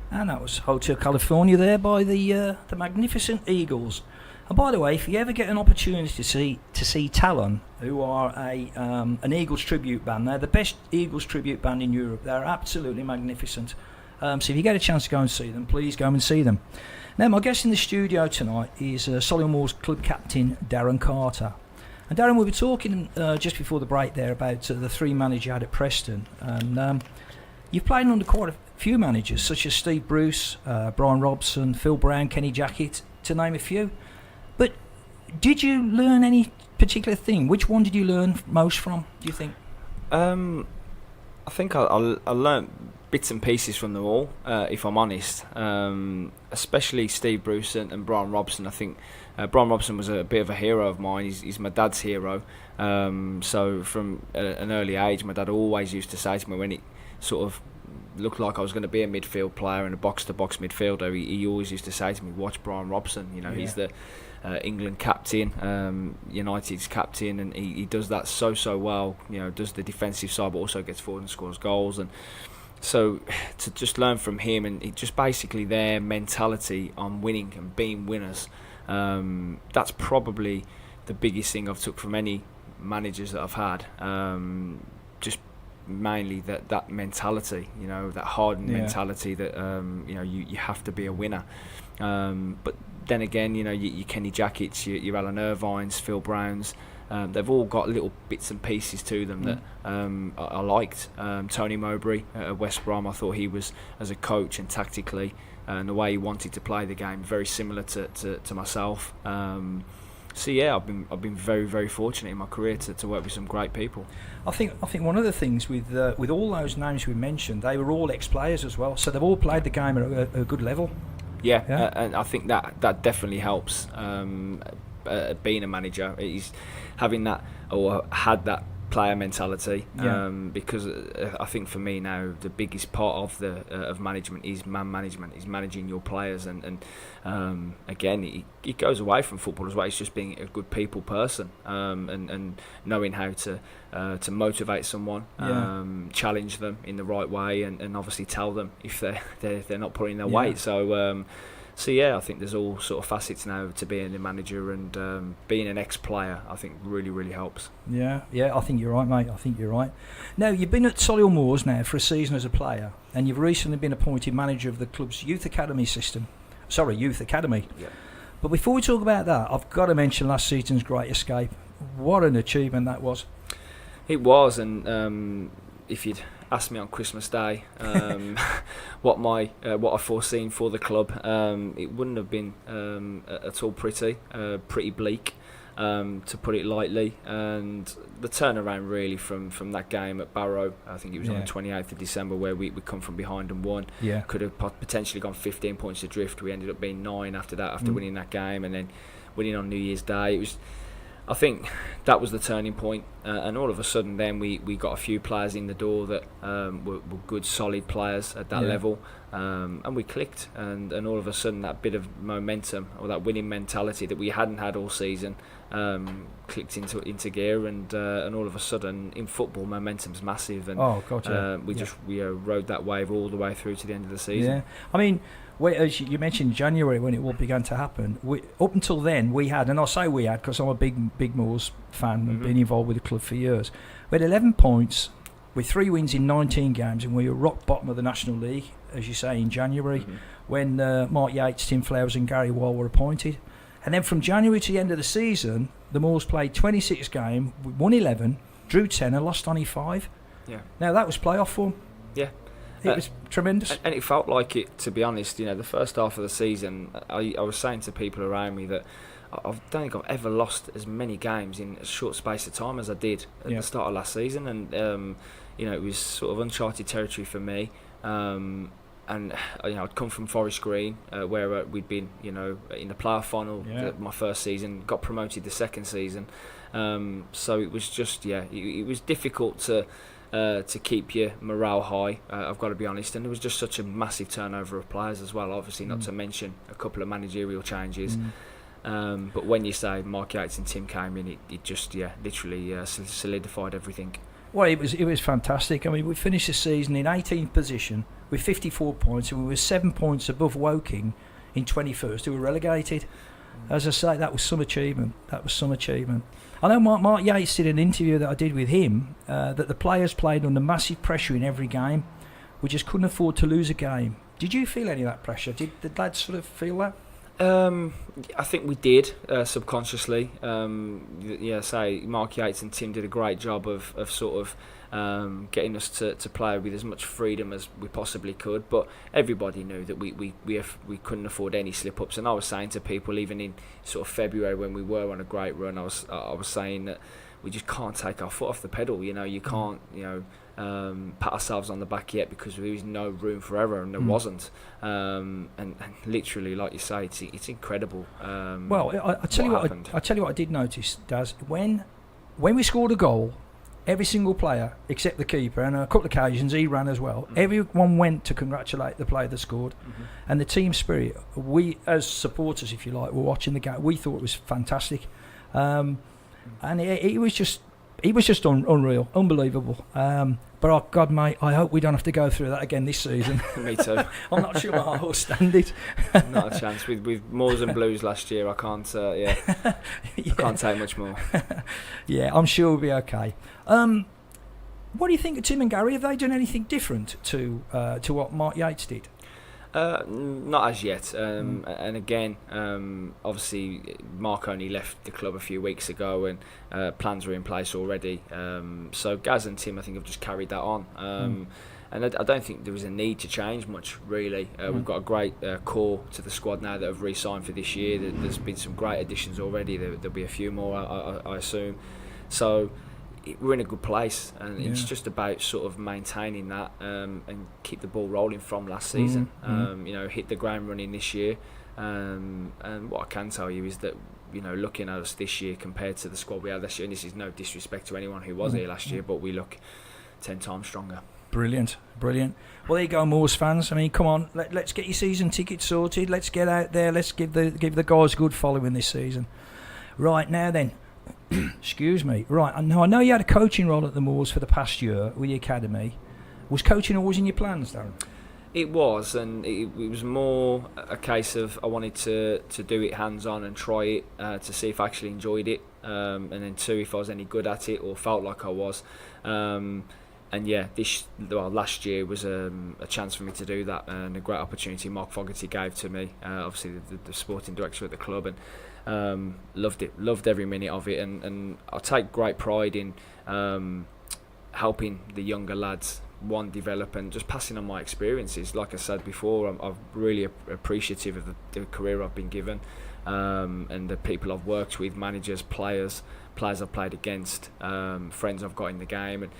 And that was Hotel California there by the magnificent Eagles. And by the way, if you ever get an opportunity to see Talon, who are an Eagles tribute band, they're the best Eagles tribute band in Europe. They're absolutely magnificent. So if you get a chance to go and see them, please go and see them. Now, my guest in the studio tonight is Solihull Moors club captain Darren Carter. And Darren, we were talking just before the break there about the three managers you had at Preston. And you've played under quite a few managers, such as Steve Bruce, Brian Robson, Phil Brown, Kenny Jackett, to name a few. But did you learn any particular thing? Which one did you learn most from, do you think? I think I learned bits and pieces from them all, if I'm honest. Especially Steve Bruce and Brian Robson. I think Brian Robson was a bit of a hero of mine. He's my dad's hero. So from an early age, my dad always used to say to me when it sort of looked like I was going to be a midfield player and a box-to-box midfielder, he always used to say to me, watch Brian Robson. You know, he's the England captain, United's captain, and he does that so well. You know, does the defensive side, but also gets forward and scores goals. And so to just learn from him and just basically their mentality on winning and being winners, that's probably the biggest thing I've took from any managers that I've had. Just mainly that mentality, you know, that hardened mentality that you have to be a winner. But then again, you know, your Kenny Jacketts, your Alan Irvines, Phil Browns, they've all got little bits and pieces to them that I liked. Tony Mowbray at West Brom, I thought he was, as a coach and tactically, and the way he wanted to play the game, very similar to myself. So yeah, I've been very, very fortunate in my career to work with some great people. I think one of the things with all those names we mentioned, they were all ex-players as well, so they've all played the game at a good level. Yeah. And I think that definitely helps. Being a manager, is having that or had that player mentality. Because I think for me now, the biggest part of management is man management, is managing your players, and again, it goes away from football as well. It's just being a good people person, and knowing how to motivate someone, challenge them in the right way, and obviously tell them if they're not pulling their weight. So yeah, I think there's all sort of facets now to being a manager, and being an ex-player, I think really, really helps. Yeah, I think you're right, mate. I think you're right. Now, you've been at Solihull Moors now for a season as a player, and you've recently been appointed manager of the club's youth academy. Yeah. But before we talk about that, I've got to mention last season's Great Escape. What an achievement that was. It was, and if you'd asked me on Christmas Day what I foreseen for the club, it wouldn't have been at all pretty bleak, to put it lightly. And the turnaround really from that game at Barrow, I think it was on the 28th of December, where we come from behind and won. Could have potentially gone 15 points adrift. We ended up being 9 after that, after winning that game, and then winning on New Year's Day. I think that was the turning point, and all of a sudden then we got a few players in the door that were good, solid players at that level, and we clicked, and all of a sudden that bit of momentum, or that winning mentality that we hadn't had all season, clicked into gear, and all of a sudden in football momentum's massive, and we rode that wave all the way through to the end of the season. Yeah, I mean, as you mentioned January when it all began to happen, up until then we had, and I'll say we had because I'm a big Moors fan and been involved with the club for years, we had 11 points with 3 wins in 19 games, and we were rock bottom of the National League, as you say, in January, when Mark Yates, Tim Flowers and Gary Wall were appointed. And then from January to the end of the season, the Moors played 26 games, won 11, drew 10 and lost only 5. Now that was playoff form. It was tremendous. And it felt like it, to be honest. You know, the first half of the season, I was saying to people around me that I don't think I've ever lost as many games in a short space of time as I did at the start of last season. And, it was sort of uncharted territory for me. And, I'd come from Forest Green, where we'd been, in the playoff final my first season, got promoted the second season. So it was just, it was difficult to keep your morale high, I've got to be honest, and there was just such a massive turnover of players as well, obviously not to mention a couple of managerial changes, but when you say Mark Yates and Tim came in, it just literally solidified everything. Well, it was fantastic. I mean, we finished the season in 18th position with 54 points, and we were 7 points above Woking in 21st, who were relegated. As I say, that was some achievement. I know Mark Yates did an interview that I did with him, that the players played under massive pressure in every game. We just couldn't afford to lose a game. Did you feel any of that pressure? Did the lads sort of feel that? I think we did, subconsciously. Say Mark Yates and Tim did a great job of sort of getting us to play with as much freedom as we possibly could. But everybody knew that we couldn't afford any slip-ups. And I was saying to people, even in sort of February when we were on a great run, I was saying that we just can't take our foot off the pedal. You can't, pat ourselves on the back yet, because there is no room for error, and there wasn't. And literally, like you say, it's incredible. I tell you what I did notice, Daz, when we scored a goal, every single player except the keeper, and on a couple of occasions he ran as well. Everyone went to congratulate the player that scored, and the team spirit. We, as supporters, if you like, were watching the game. We thought it was fantastic, and it was just unreal, unbelievable. But God, mate, I hope we don't have to go through that again this season. Me too. I'm not sure my heart will stand it. Not a chance. With Moors and Blues last year, I can't. I can't take much more. Yeah, I'm sure we'll be okay. What do you think of Tim and Gary? Have they done anything different to what Mark Yates did? Not as yet. And again, obviously, Mark only left the club a few weeks ago, and plans were in place already. So Gaz and Tim, I think, have just carried that on. And I don't think there was a need to change much, really. We've got a great core to the squad now that have re-signed for this year. There's been some great additions already. There'll be a few more, I assume. So we're in a good place, and it's just about sort of maintaining that and keep the ball rolling from last season. Hit the ground running this year. And what I can tell you is that, looking at us this year compared to the squad we had this year, and this is no disrespect to anyone who was here last year, but we look 10 times stronger. Brilliant. Well, there you go, Moors fans. I mean, come on, let's get your season tickets sorted. Let's get out there. Let's give the guys a good following this season. Right, now then. Excuse me. Right, I know you had a coaching role at the Moors for the past year with the academy. Was coaching always in your plans, Darren? It was, and it was more a case of I wanted to do it hands-on and try it to see if I actually enjoyed it, and then two, if I was any good at it or felt like I was. Last year was a chance for me to do that, and a great opportunity Mark Fogarty gave to me, obviously the sporting director at the club, and loved every minute of it, and I take great pride in helping the younger lads develop and just passing on my experiences. Like I said before, I'm really appreciative of the career I've been given, and the people I've worked with, managers, players I've played against, friends I've got in the game, and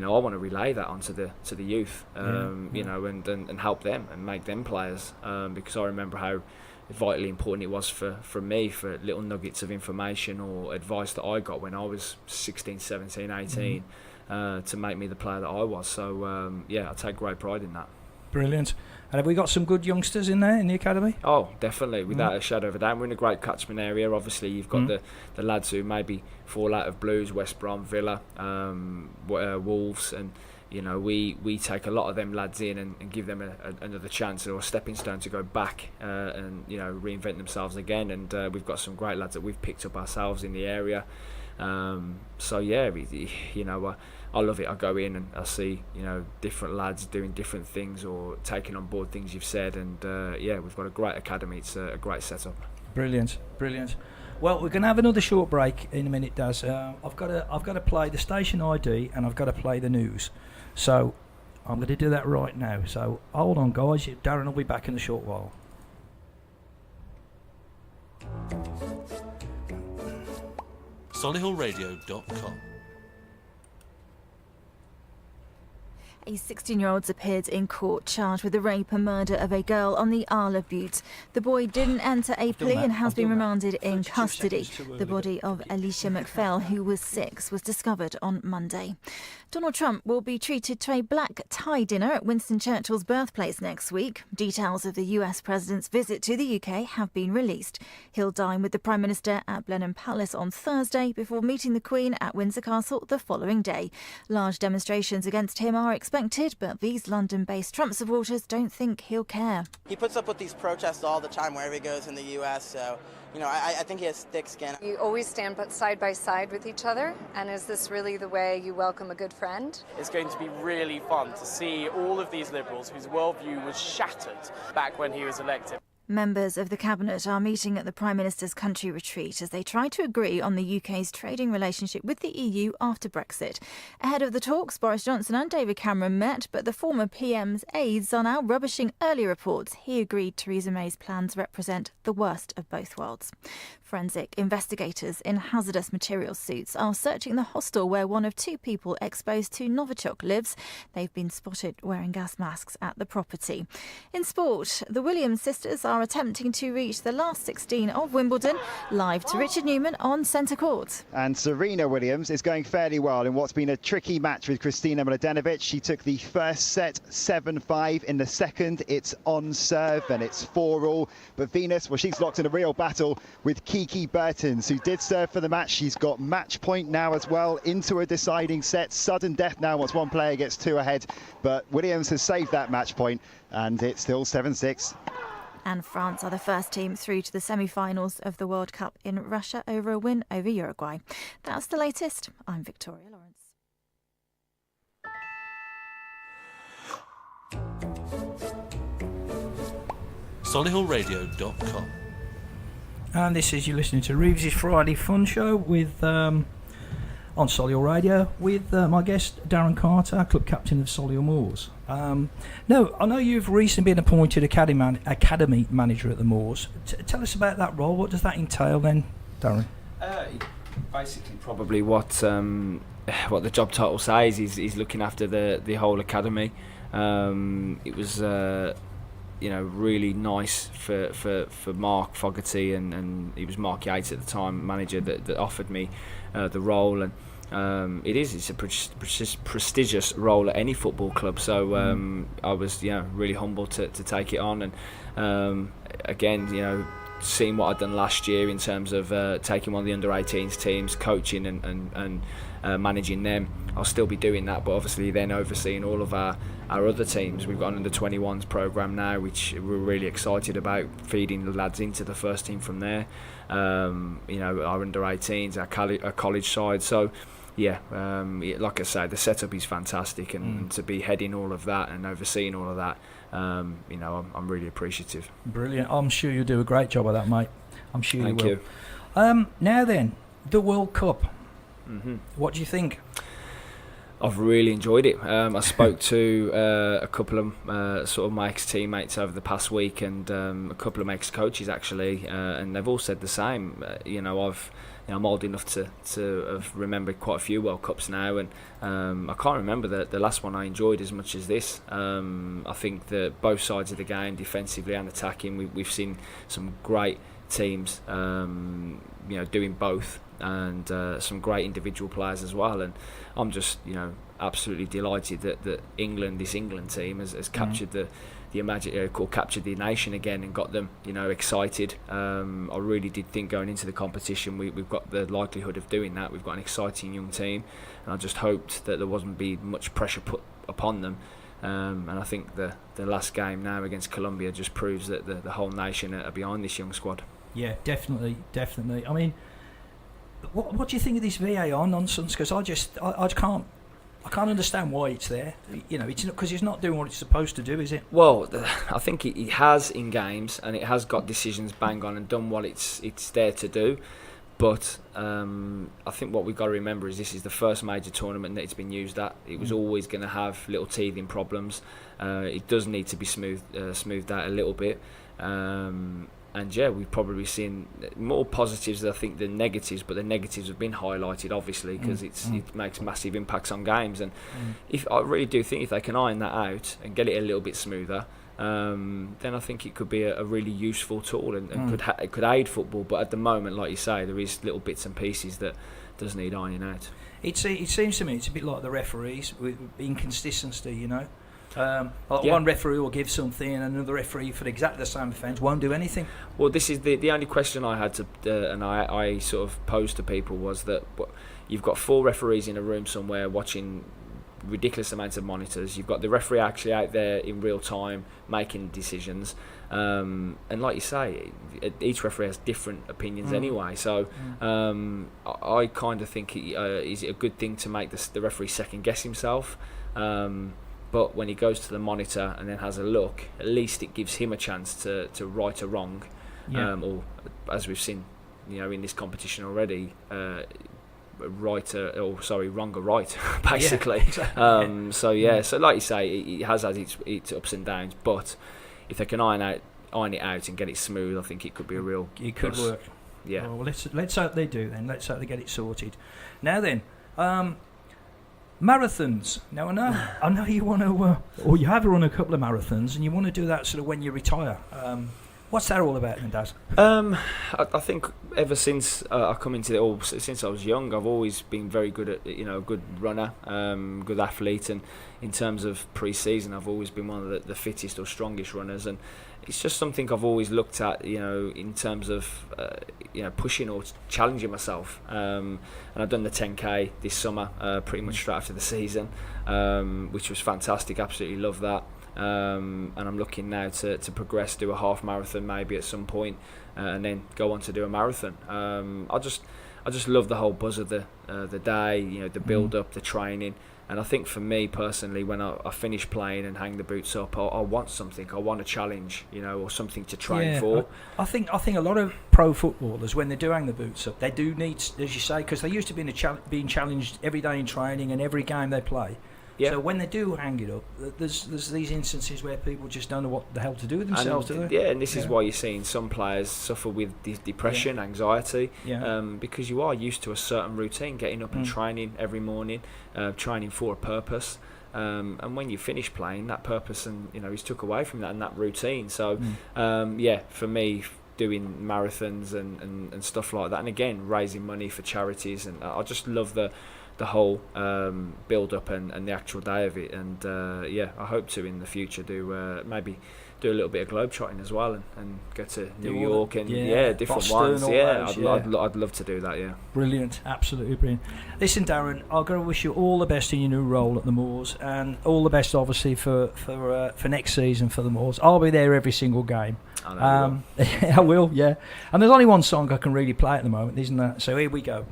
I want to relay that onto the youth, and help them and make them players, because I remember how vitally important it was for me, for little nuggets of information or advice that I got when I was 16, 17, 18, to make me the player that I was. So I take great pride in that. Brilliant. And have we got some good youngsters in there in the academy? Oh, definitely, without a shadow of a doubt. We're in a great catchment area. Obviously, you've got the lads who maybe fall out of Blues, West Brom, Villa, Wolves, and we take a lot of them lads in and give them another chance or a stepping stone to go back and reinvent themselves again. And we've got some great lads that we've picked up ourselves in the area. I love it. I go in and I see different lads doing different things or taking on board things you've said, and we've got a great academy. It's a great setup. Brilliant. Well, we're going to have another short break in a minute, Daz. I've got to play the station ID and I've got to play the news. So I'm going to do that right now. So hold on, guys. Darren will be back in a short while. Solihullradio.com. A 16-year-old's appeared in court charged with the rape and murder of a girl on the Isle of Bute. The boy didn't enter a plea and has been remanded in custody. The body of Alicia McPhail, who was 6, was discovered on Monday. Donald Trump will be treated to a black tie dinner at Winston Churchill's birthplace next week. Details of the US president's visit to the UK have been released. He'll dine with the Prime Minister at Blenheim Palace on Thursday before meeting the Queen at Windsor Castle the following day. Large demonstrations against him are expected expected, but these London-based Trump supporters don't think he'll care. He puts up with these protests all the time wherever he goes in the U.S., so, I think he has thick skin. You always stand side by side with each other, and is this really the way you welcome a good friend? It's going to be really fun to see all of these Liberals whose worldview was shattered back when he was elected. Members of the Cabinet are meeting at the Prime Minister's country retreat as they try to agree on the UK's trading relationship with the EU after Brexit. Ahead of the talks, Boris Johnson and David Cameron met, but the former PM's aides are now rubbishing earlier reports he agreed Theresa May's plans represent the worst of both worlds. Forensic investigators in hazardous materials suits are searching the hostel where one of two people exposed to Novichok lives. They've been spotted wearing gas masks at the property. In sport, the Williams sisters are attempting to reach the last 16 of Wimbledon. Live to Richard Newman on centre court. And Serena Williams is going fairly well in what's been a tricky match with Kristina Mladenovic. She took the first set 7-5. In the second, it's on serve and it's 4-all. But Venus, well, she's locked in a real battle with Kiki Bertens, who did serve for the match. She's got match point now as well into a deciding set. Sudden death now once one player gets two ahead. But Williams has saved that match point and it's still 7-6. And France are the first team through to the semi-finals of the World Cup in Russia over a win over Uruguay. That's the latest. I'm Victoria Lawrence. Solihullradio.com. And this is, you're listening to Reevesy Friday Fun Show with on Solihull Radio with my guest Darren Carter, club captain of Solihull Moors. No, I know you've recently been appointed academy manager at the Moors. Tell us about that role. What does that entail then, Darren? Basically, probably what the job title says is looking after the whole academy. It was really nice for Mark Fogarty and he was Mark Yates at the time, manager that offered me the role, and it's a prestigious role at any football club. So I was really humbled to take it on, and again seeing what I'd done last year in terms of taking one of the under-18s teams, coaching and managing them. I'll still be doing that, but obviously then overseeing all of our other teams. We've got an under-21s programme now, which we're really excited about, feeding the lads into the first team from there. Our under-18s, our college side. So like I say, the setup is fantastic, and to be heading all of that and overseeing all of that, I'm really appreciative. Brilliant. I'm sure you'll do a great job of that, mate. I'm sure Thank you will. Now then, the World Cup. Mm-hmm. What do you think? I've really enjoyed it. I spoke to a couple of sort of my ex-teammates over the past week, and a couple of my ex-coaches actually, and they've all said the same. I'm old enough to have remembered quite a few World Cups now, and I can't remember the last one I enjoyed as much as this. I think that both sides of the game, defensively and attacking, we've seen some great teams, doing both, and some great individual players as well. And I'm just, absolutely delighted that this England team has captured captured the nation again and got them, excited. I really did think going into the competition we've got the likelihood of doing that. We've got an exciting young team, and I just hoped that there wasn't be much pressure put upon them. And I think the last game now against Colombia just proves that the whole nation are behind this young squad. Yeah, definitely. I mean, what do you think of this VAR nonsense? Because I can't understand why it's there. It's not because it's not doing what it's supposed to do, is it? Well, I think it has in games, and it has got decisions bang on and done what it's there to do. But I think what we've got to remember is this is the first major tournament that it's been used at. It was always going to have little teething problems. It does need to be smoothed out a little bit. And we've probably seen more positives, I think, than negatives. But the negatives have been highlighted, obviously, because it makes massive impacts on games. And I really do think if they can iron that out and get it a little bit smoother, then I think it could be a really useful tool and it could aid football. But at the moment, like you say, there is little bits and pieces that does need ironing out. It seems to me it's a bit like the referees with inconsistency, One referee will give something and another referee for exactly the same offence won't do anything. Well, this is the only question I had to and I sort of posed to people was that you've got 4 referees in a room somewhere watching ridiculous amounts of monitors. You've got the referee actually out there in real time making decisions. And like you say, each referee has different opinions anyway. So I kind of think is it a good thing to make the referee second guess himself? But when he goes to the monitor and then has a look, at least it gives him a chance to right a wrong, or as we've seen, in this competition already, wrong or right, basically. So like you say, it has had its ups and downs, but if they can iron it out and get it smooth, I think it could be a real. It could work. Yeah. Well, let's hope they do then. Let's hope they get it sorted. Now then, marathons. Now I know you want to, or you have run a couple of marathons, and you want to do that sort of when you retire. What's that all about, then, Daz? I think ever since I come into it, or since I was young, I've always been very good at, a good runner, good athlete, and in terms of pre-season, I've always been one of the fittest or strongest runners, and it's just something I've always looked at, in terms of, pushing or challenging myself. And I've done the 10K this summer, pretty much straight after the season, which was fantastic. Absolutely love that. And I'm looking now to progress, do a half marathon maybe at some point, and then go on to do a marathon. I just love the whole buzz of the day, the build up, the training. And I think for me personally, when I finish playing and hang the boots up, I want something. I want a challenge, or something to train for. I think a lot of pro footballers, when they do hang the boots up, they do need, as you say, because they used to be being challenged every day in training and every game they play. Yeah. So when they do hang it up, there's these instances where people just don't know what the hell to do with themselves, do they? Yeah, and this is why you're seeing some players suffer with depression, anxiety, because you are used to a certain routine, getting up and training every morning, training for a purpose. And when you finish playing, that purpose is took away from that and that routine. So, for me, doing marathons and stuff like that, and again, raising money for charities, and I just love the whole build up and the actual day of it, and I hope to in the future do maybe do a little bit of globetrotting as well, and go to New York and different Boston, ones. I'd love to do that. Yeah, brilliant, absolutely brilliant. Listen, Darren, I'm going to wish you all the best in your new role at the Moors, and all the best, obviously, for next season for the Moors. I'll be there every single game. I will, yeah. And there's only one song I can really play at the moment, isn't there? So here we go.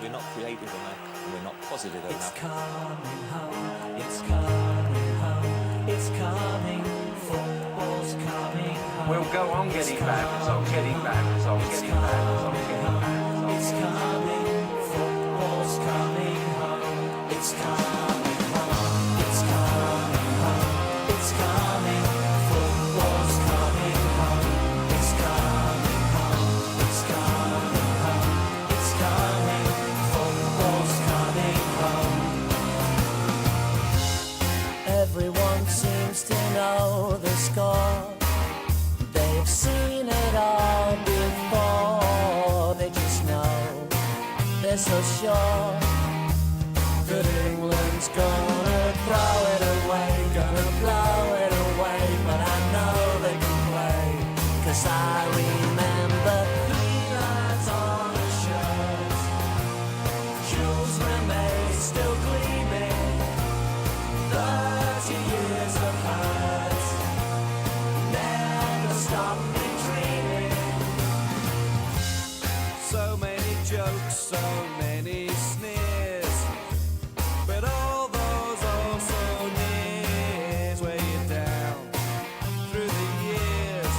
We're not creative enough, we're not positive enough. It's coming home, it's coming home, it's coming, football's coming home. We'll go on getting back, results, getting back, results, getting back, results, getting back. It's coming, football's coming home, it's coming home, it's coming home, it's coming, football's coming home, it's coming home, it's coming home, it's coming. Everyone seems to know the score. They've seen it all before. They just know they're so sure that England's gonna throw it away, gonna blow it away. But I know they can play, 'cause I remember 3 lines on a shirt, Jules Rimet still gleaming, 30 years of hurt never stopped me dreaming. So many jokes, so many sneers, but all those also nears weigh you down through the years.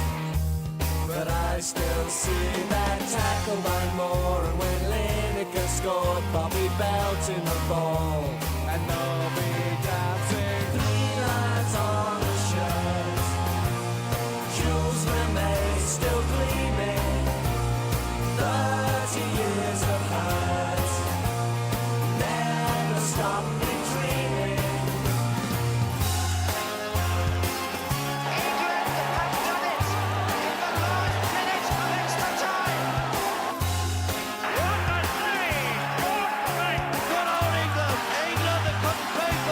But I still see that tackle by Moore, and when Lineker scored, Bobby Bell to the ball, and Nobby dancing 3 lines on a shirt, Jules Rimet still gleaming, 30 years of hurt never stopped me dreaming. England that couldn't beat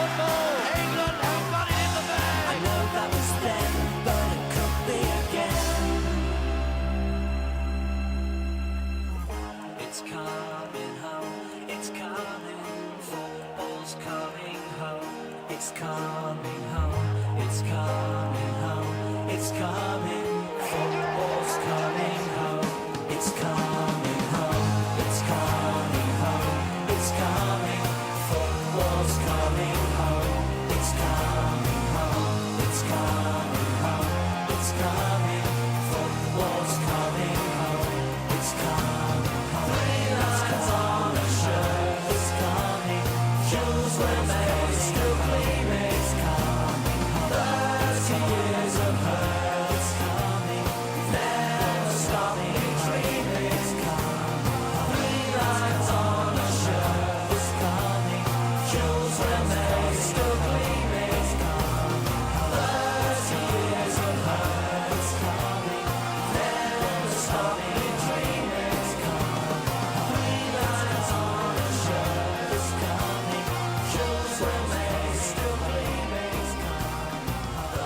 coming home, it's coming, football's coming home, it's coming home, it's coming home, it's coming, football's coming home, it's coming home, it's coming home, it's coming, football's coming home, it's coming home, it's coming home, it's coming, football's coming home, it's coming home, three lines on a shirt, it's coming, shoes were made, still gleaming, it's coming home, 30 years of hurt, it's coming, never stopping dreaming, it's coming home, three lines on a shirt, it's coming, shoes were made, still gleaming, it's coming home, 30 years of hurt, it's coming, never stopping dreaming, it's coming home, three lines on a shirt, it's coming, shoes were made, still gleaming, it's coming home,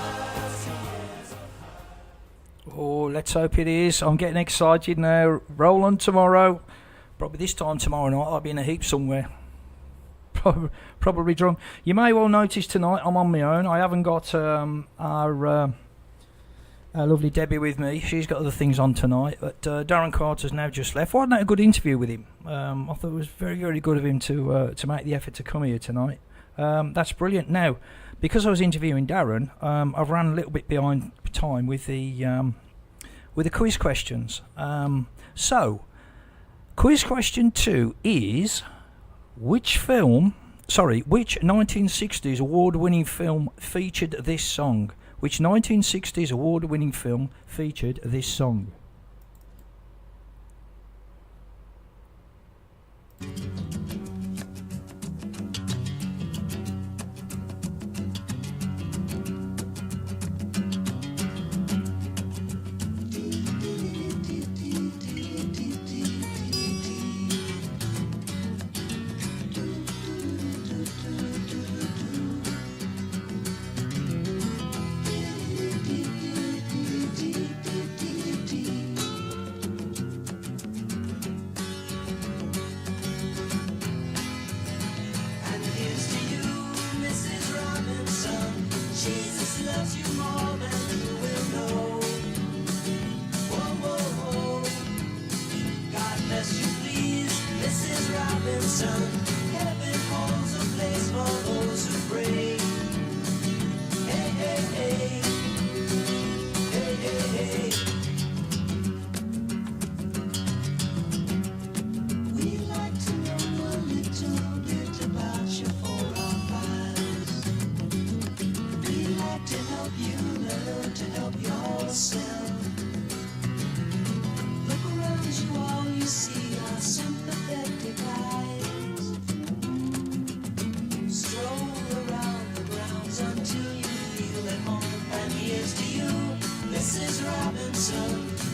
30 years of hurt. Oh, let's hope it is. I'm getting excited now. Roll on tomorrow. Probably this time tomorrow night I'll be in a heap somewhere. Probably drunk. You may well notice tonight I'm on my own. I haven't got our lovely Debbie with me. She's got other things on tonight. But Darren Carter's now just left. Wasn't that a good interview with him? I thought it was very, very good of him to make the effort to come here tonight. That's brilliant. Now, because I was interviewing Darren, I've ran a little bit behind time with the quiz questions. So, quiz question 2 is: which 1960s award-winning film featured this song? Which 1960s award-winning film featured this song?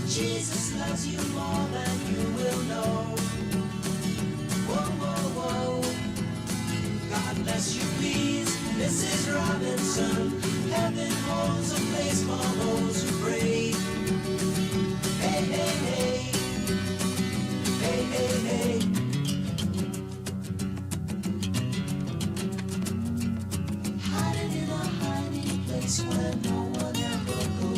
Jesus loves you more than you will know. Whoa, whoa, whoa. God bless you, please, Mrs. Robinson. Heaven holds a place for those who pray. Hey, hey, hey. Hey, hey, hey. Hiding in a hiding place where no one ever goes.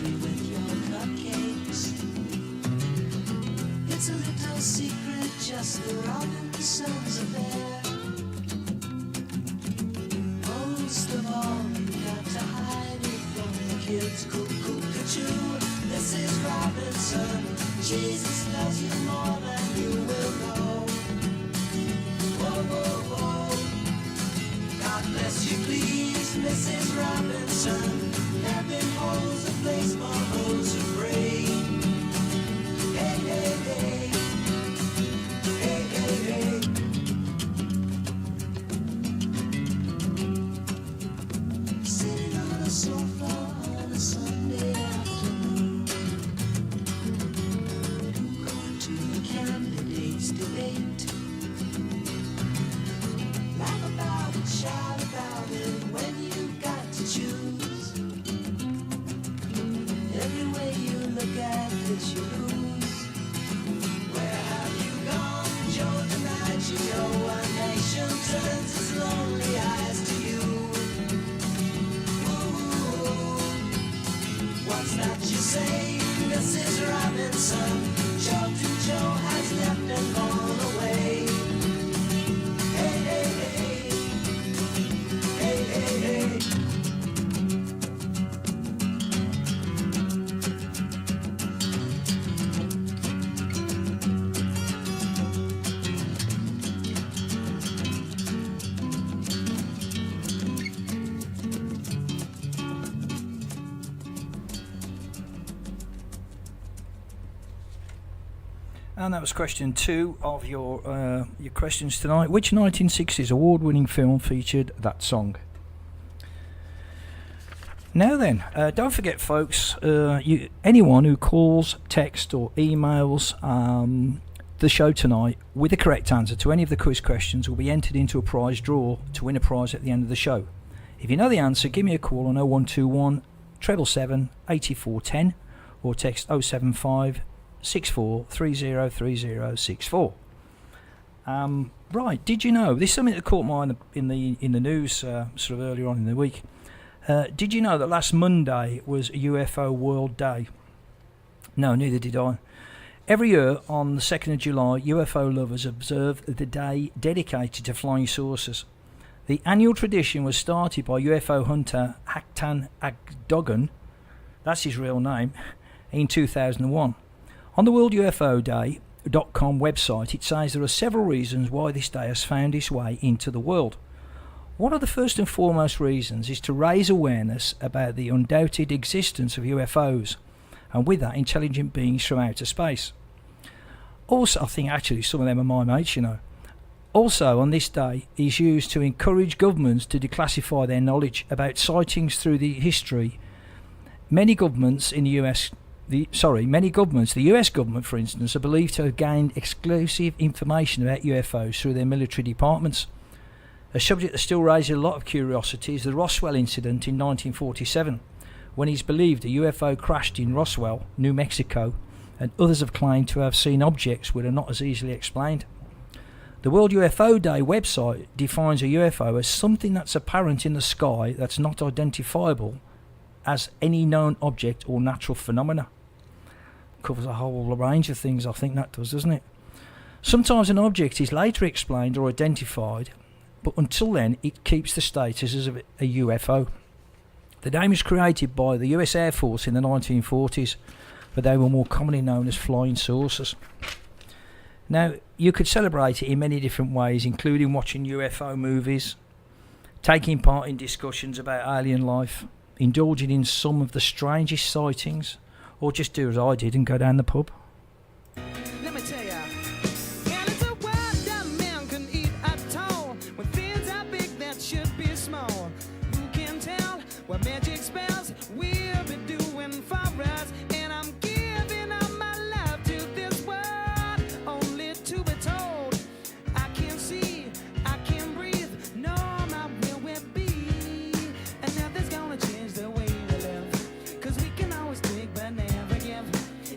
With your cupcakes, it's a little secret, just the Robinsons affair. Most of all, you got to hide it from the kids. Cuckoo-cuckoo, Mrs. Robinson. Jesus loves you more than you will know. Whoa, whoa, whoa. God bless you, please, Mrs. Robinson. Heaven holds a place for those who pray. Hey, hey, hey. Hey, hey, hey. Sitting on a sofa on a Sunday afternoon, going to the candidates' debate. Laugh about it, shout about it when you've got to choose. did you lose? Where have you gone, Joe? Tonight you know our nation turns its lonely eyes to you. Ooh, what's that you say, Mrs. Robinson? Joe to Joe has left and gone away. Hey, hey, hey. Hey, hey, hey. And that was question 2 of your questions tonight. Which 1960s award-winning film featured that song? Now then, don't forget, folks, anyone who calls, texts or emails the show tonight with the correct answer to any of the quiz questions will be entered into a prize draw to win a prize at the end of the show. If you know the answer, give me a call on 0121 777 8410 or text 075 64303064. Right, did you know, this is something that caught my eye in the news sort of earlier on in the week. Did you know that last Monday was UFO World Day? No, neither did I. Every year on the 2nd of July, UFO lovers observe the day dedicated to flying saucers. The annual tradition was started by UFO hunter Haktan Agdogan, that's his real name, in 2001. On the World UFO Day.com website, it says there are several reasons why this day has found its way into the world. One of the first and foremost reasons is to raise awareness about the undoubted existence of UFOs, and with that, intelligent beings from outer space. Also, I think actually some of them are my mates, you know. Also, on this day, is used to encourage governments to declassify their knowledge about sightings through the history. Many governments, the US government, for instance, are believed to have gained exclusive information about UFOs through their military departments. A subject that still raises a lot of curiosity is the Roswell incident in 1947, when it's believed a UFO crashed in Roswell, New Mexico, and others have claimed to have seen objects which are not as easily explained. The World UFO Day website defines a UFO as something that's apparent in the sky that's not identifiable as any known object or natural phenomena. Covers a whole range of things, I think that does, doesn't it? Sometimes an object is later explained or identified, but until then it keeps the status as a UFO. The name was created by the US Air Force in the 1940s, but they were more commonly known as flying saucers. Now, you could celebrate it in many different ways, including watching UFO movies, taking part in discussions about alien life, indulging in some of the strangest sightings, or just do as I did and go down the pub. Let me tell ya, and it's a world that man can eat at all. When things are big that should be small. Who can tell what magic spells we'll be doing for us? And I'm giving up my love to this world, only to be told I can't see, I can't breathe, no, not where we'll be. And nothing's gonna change the way we live, 'cause we can always take but never give.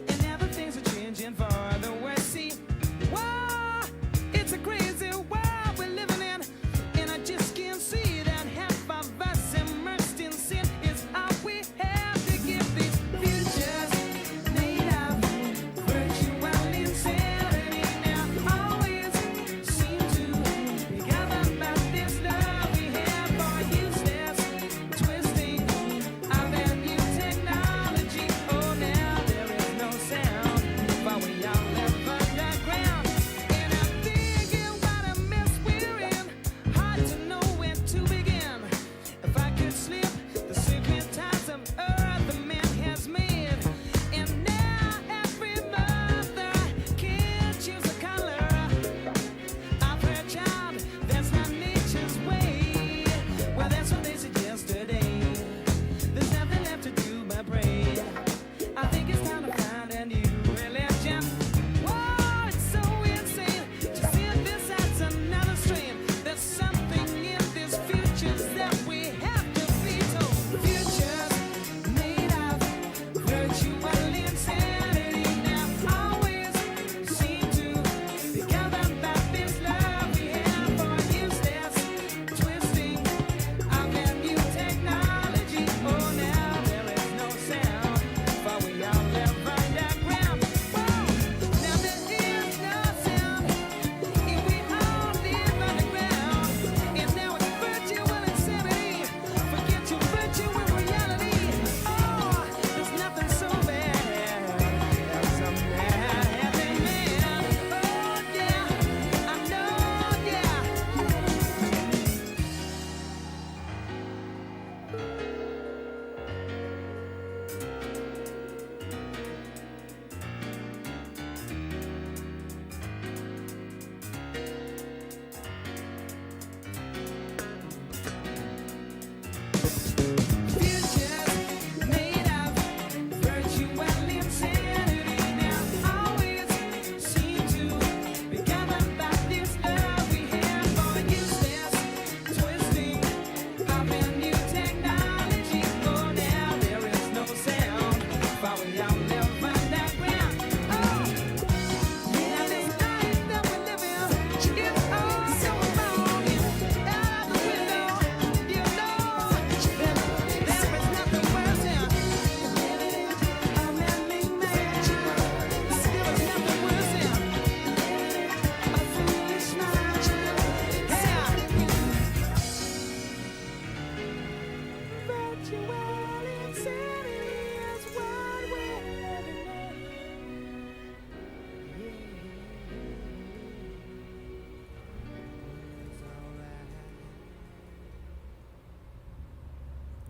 And never things are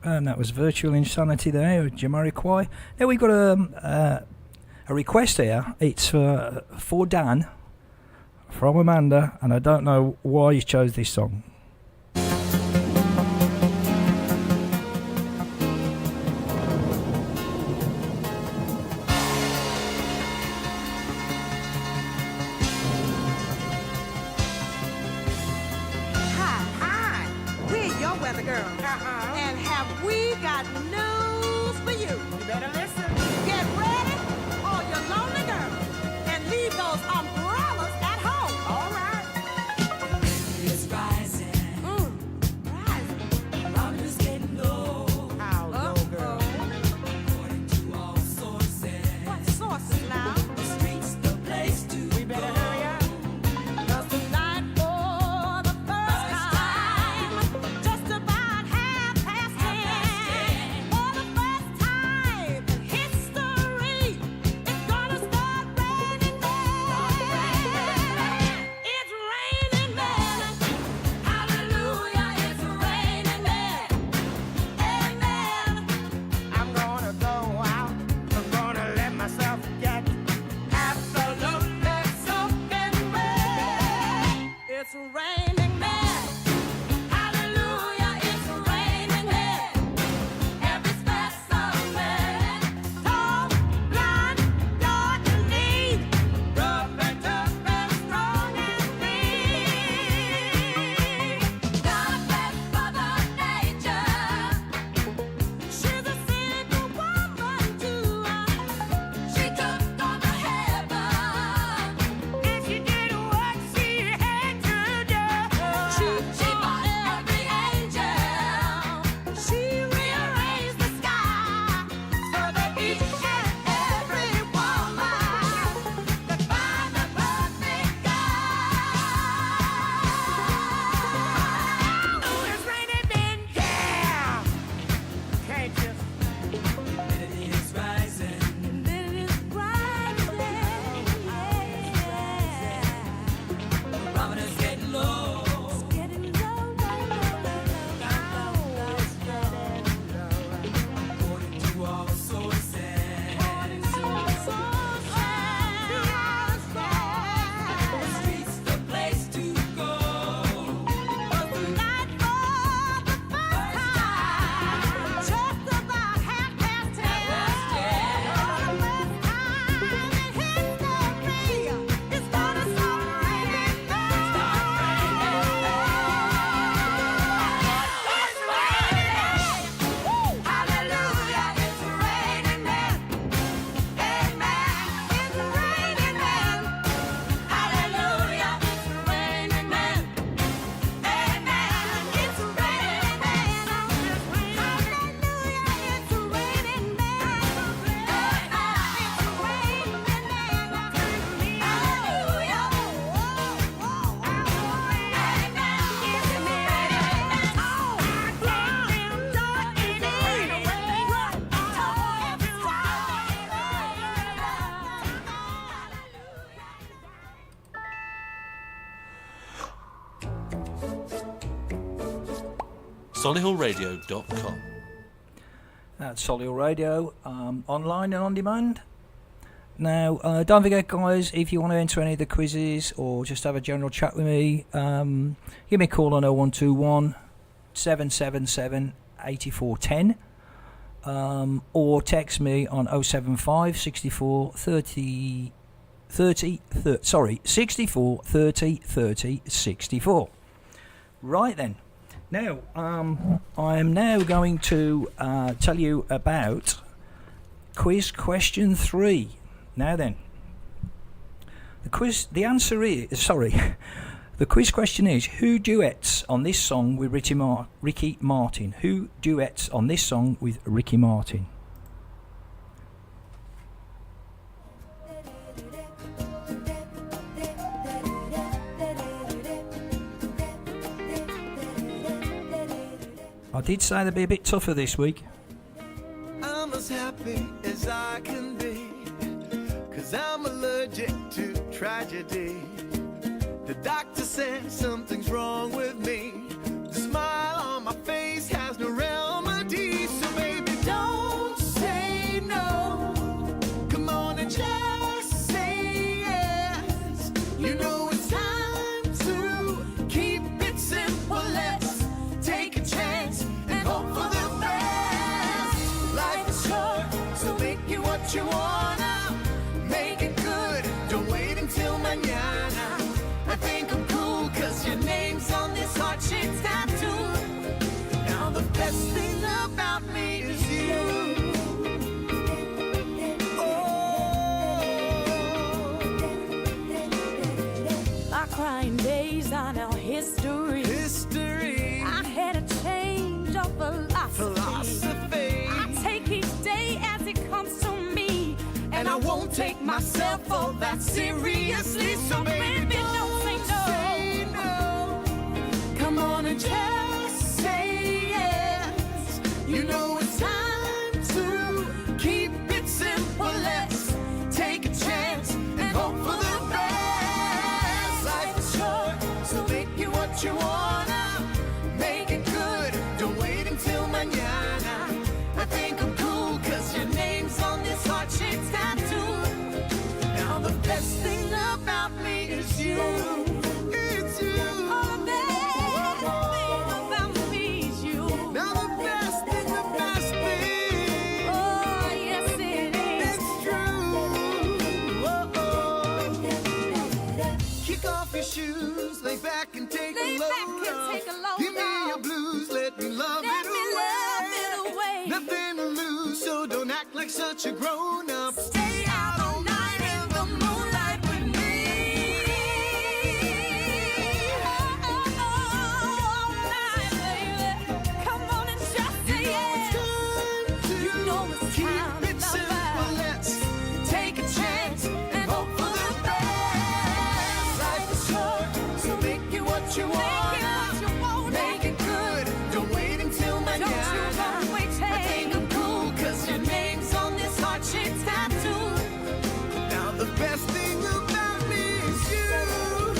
And that was Virtual Insanity there with Jamiroquai. Now we've got a request here. It's for Dan from Amanda, and I don't know why he's chose this song. Solihullradio.com. That's Solihull Radio, online and on demand. Now, don't forget, guys, if you want to enter any of the quizzes or just have a general chat with me, give me a call on 0121 777 8410, or text me on 075 64 30 64 30 30 64. Right then. Now, I am now going to tell you about quiz question 3. Now then, the quiz question is, who duets on this song with Ricky Martin? Who duets on this song with Ricky Martin? I did say they'd be a bit tougher this week. I'm as happy as I can be, 'cause I'm allergic to tragedy. The doctor said something's wrong with me. The smile on my face has no remedy. take myself all that seriously. So baby, don't say no. Come on and just say yes. You know it's time to keep it simple. Let's take a chance and hope for the best. Life is short, so make it what you wanna. Make it good, don't wait until mañana. I think I'm cool, cause your name's on this heart-shaped tattoo. Now the best thing about me is you. It's you. Oh, the best thing about me is you. Now the best thing, oh, yes it is. It's true. Kick off your shoes, lay back and take a load. Give me your blues, let me love it away. Nothing to lose, so don't act like such a grown-up. Stay out all night in the moonlight with me. All night, baby. Come on and just say yes. You know it's time to keep it simple. Let's take a chance and hope for the best. Life is short, so make it what you want. Make it good, don't wait until mañana. I think I'm cool, cause your name's on this heart-shaped tattoo. Now the best thing about me is you.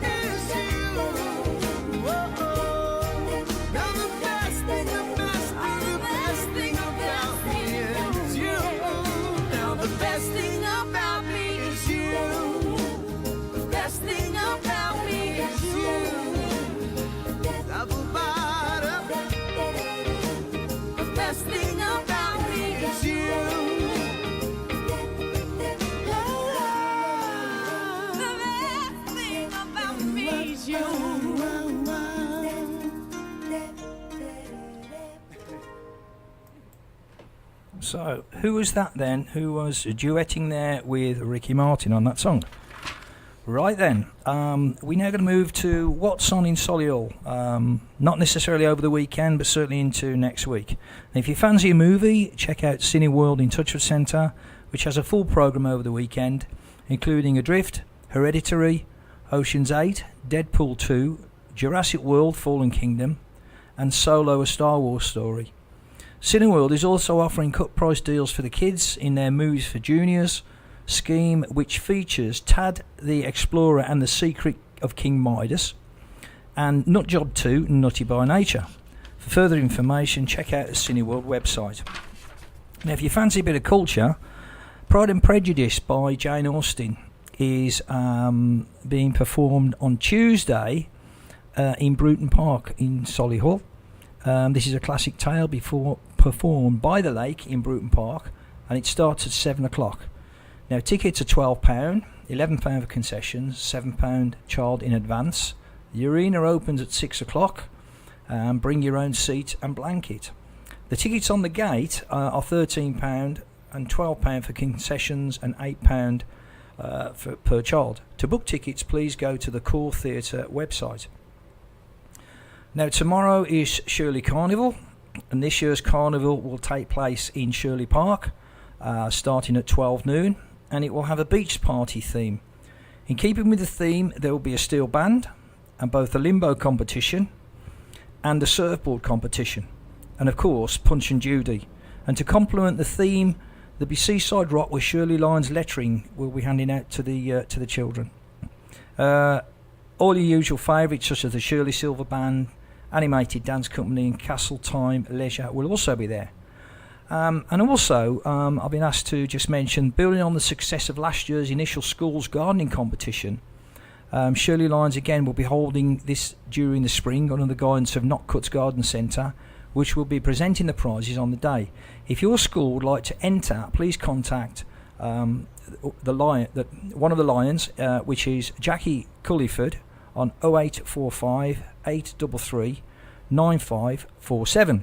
Is you. Now the best thing about me is you. Now the best thing about me is you. The best thing about me is you. The best thing about me is you. The best thing about me is you. So, who was that then who was duetting there with Ricky Martin on that song? Right then, we're now going to move to what's on in Solihull. Not necessarily over the weekend, but certainly into next week. And if you fancy a movie, check out Cineworld in Touchwood Centre, which has a full programme over the weekend, including Adrift, Hereditary, Ocean's 8, Deadpool 2, Jurassic World Fallen Kingdom, and Solo, a Star Wars story. Cineworld is also offering cut price deals for the kids in their Movies for Juniors scheme, which features Tad the Explorer and the Secret of King Midas, and Nutjob 2, Nutty by Nature. For further information, check out the Cineworld website. Now, if you fancy a bit of culture, Pride and Prejudice by Jane Austen is being performed on Tuesday in Bruton Park in Solihull. This is a classic tale performed by the lake in Bruton Park, and it starts at 7 o'clock. Now, tickets are £12, £11 for concessions, £7 child in advance. The arena opens at 6 o'clock. Bring your own seat and blanket. The tickets on the gate are £13 and £12 for concessions and £8 per child. To book tickets, please go to the Core Theatre website. Now, tomorrow is Shirley Carnival, and this year's carnival will take place in Shirley Park, starting at 12 noon, and it will have a beach party theme. In keeping with the theme, there will be a steel band, and both a limbo competition and a surfboard competition, and of course Punch and Judy. And to complement the theme, there'll be Seaside Rock with Shirley Lyons lettering we'll be handing out to the children. All your usual favourites such as the Shirley Silver Band, Animated Dance Company and Castle Time Leisure will also be there. And also, I've been asked to just mention, building on the success of last year's initial schools gardening competition, Shirley Lyons again will be holding this during the spring under the guidance of Knockcuts Garden Centre, which will be presenting the prizes on the day. If your school would like to enter, please contact one of the Lions, which is Jackie Culliford, on 0845 833 9547.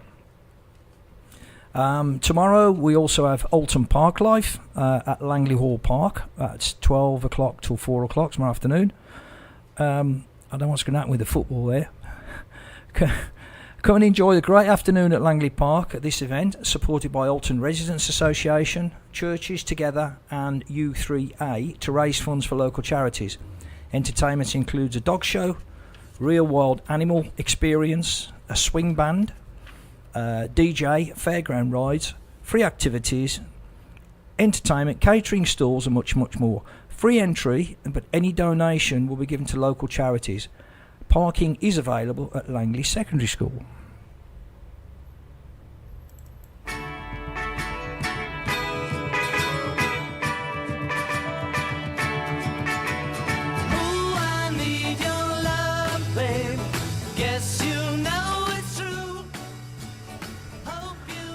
Tomorrow we also have Alton Park Life at Langley Hall Park. It's 12 o'clock till 4 o'clock tomorrow afternoon. I don't know what's going to happen with the football there. Come and enjoy the great afternoon at Langley Park at this event, supported by Alton Residents Association, Churches Together and U3A, to raise funds for local charities. Entertainment includes a dog show, real wild animal experience, a swing band, DJ, fairground rides, free activities, entertainment, catering stalls and much, much more. Free entry, but any donation will be given to local charities. Parking is available at Langley Secondary School.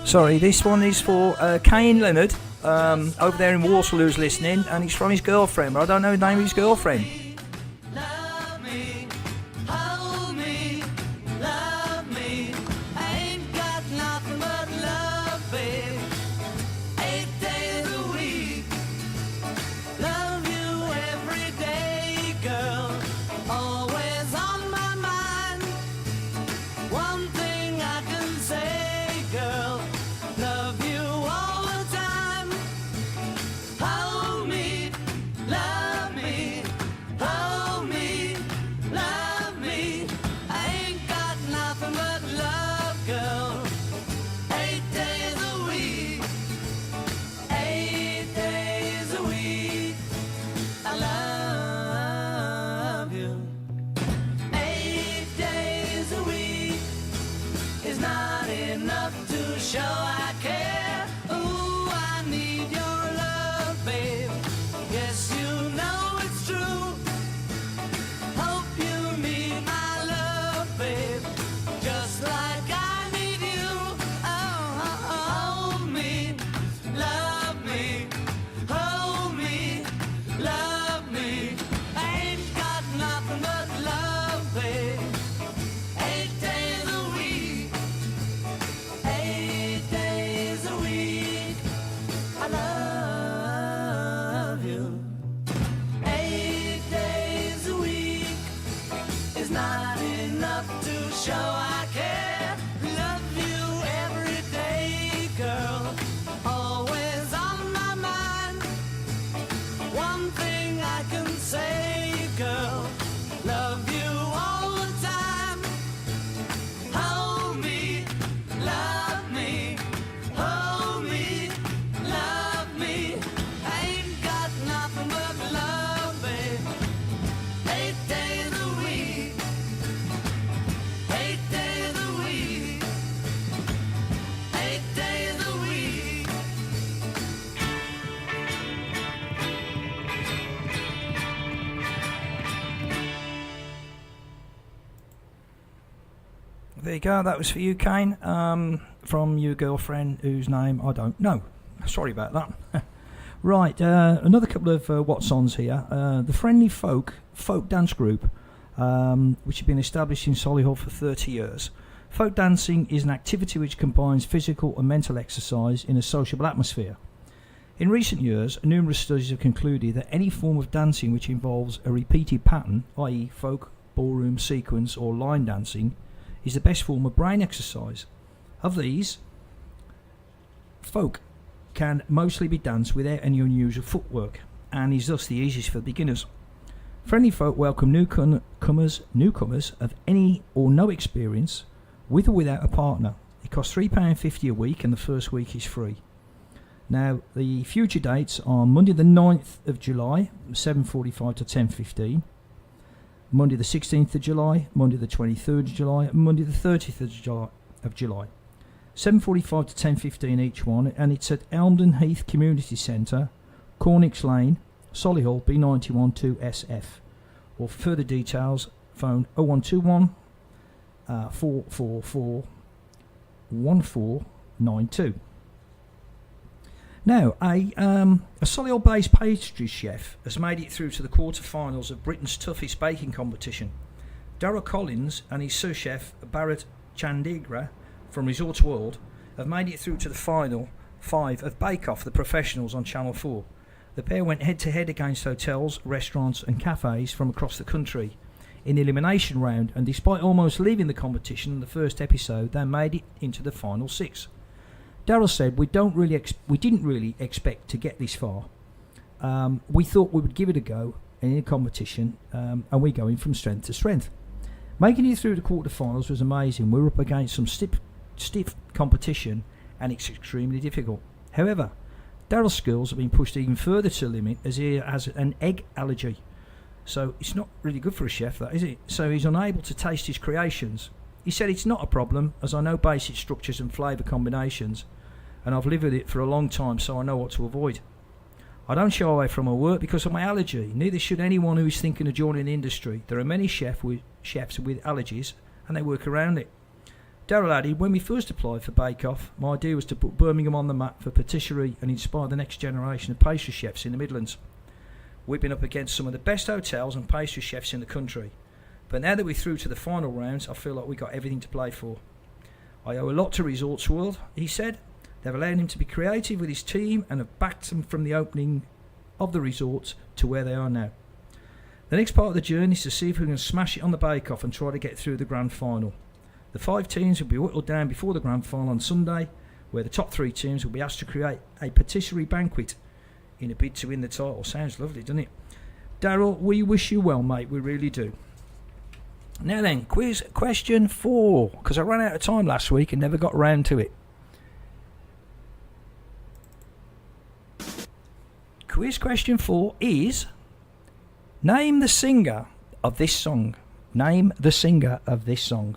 Sorry, this one is for Kane Leonard over there in Walsall, who's listening, and it's from his girlfriend, but I don't know the name of his girlfriend. There you go, that was for you, Kane, from your girlfriend whose name I don't know. Sorry about that. Right, another couple of what's-ons here. The Friendly Folk dance group, which has been established in Solihull for 30 years. Folk dancing is an activity which combines physical and mental exercise in a sociable atmosphere. In recent years, numerous studies have concluded that any form of dancing which involves a repeated pattern, i.e. folk, ballroom, sequence or line dancing, is the best form of brain exercise. Of these, folk can mostly be danced without any unusual footwork and is thus the easiest for beginners. Friendly Folk welcome newcomers of any or no experience, with or without a partner. It costs £3.50 a week and the first week is free. Now, the future dates are Monday the 9th of July, 7:45 to 10:15. Monday the 16th of July, Monday the 23rd of July, and Monday the 30th of July. 7:45 to 10:15 each one, and it's at Elmdon Heath Community Centre, Cornix Lane, Solihull, B91 2SF. Or for further details, phone 0121 444 1492. Now, a Solihull-based pastry chef has made it through to the quarter-finals of Britain's toughest baking competition. Darren Collins and his sous chef Bharat Chandigra from Resorts World have made it through to the final 5 of Bake Off, the professionals on Channel 4. The pair went head-to-head against hotels, restaurants and cafes from across the country in the elimination round, and despite almost leaving the competition in the first episode, they made it into the final 6. Darryl said, we didn't really expect to get this far. We thought we would give it a go in a competition, and we're going from strength to strength. Making it through the quarterfinals was amazing. We're up against some stiff competition, and it's extremely difficult. However, Darryl's skills have been pushed even further to the limit as he has an egg allergy. So it's not really good for a chef, that, is it? So he's unable to taste his creations. He said it's not a problem, as I know basic structures and flavour combinations, and I've lived with it for a long time, so I know what to avoid. I don't shy away from my work because of my allergy. Neither should anyone who is thinking of joining the industry. There are many chefs with allergies, and they work around it. Darryl added, when we first applied for Bake Off, my idea was to put Birmingham on the map for patisserie and inspire the next generation of pastry chefs in the Midlands. We've been up against some of the best hotels and pastry chefs in the country. But now that we're through to the final rounds, I feel like we got everything to play for. I owe a lot to Resorts World, he said. They've allowed him to be creative with his team and have backed him from the opening of the resorts to where they are now. The next part of the journey is to see if we can smash it on the bake-off and try to get through the grand final. The 5 teams will be whittled down before the grand final on Sunday, where the top 3 teams will be asked to create a patisserie banquet in a bid to win the title. Sounds lovely, doesn't it? Darryl, we wish you well, mate. We really do. Now then, quiz question 4, because I ran out of time last week and never got around to it. Quiz question 4 is, name the singer of this song. Name the singer of this song.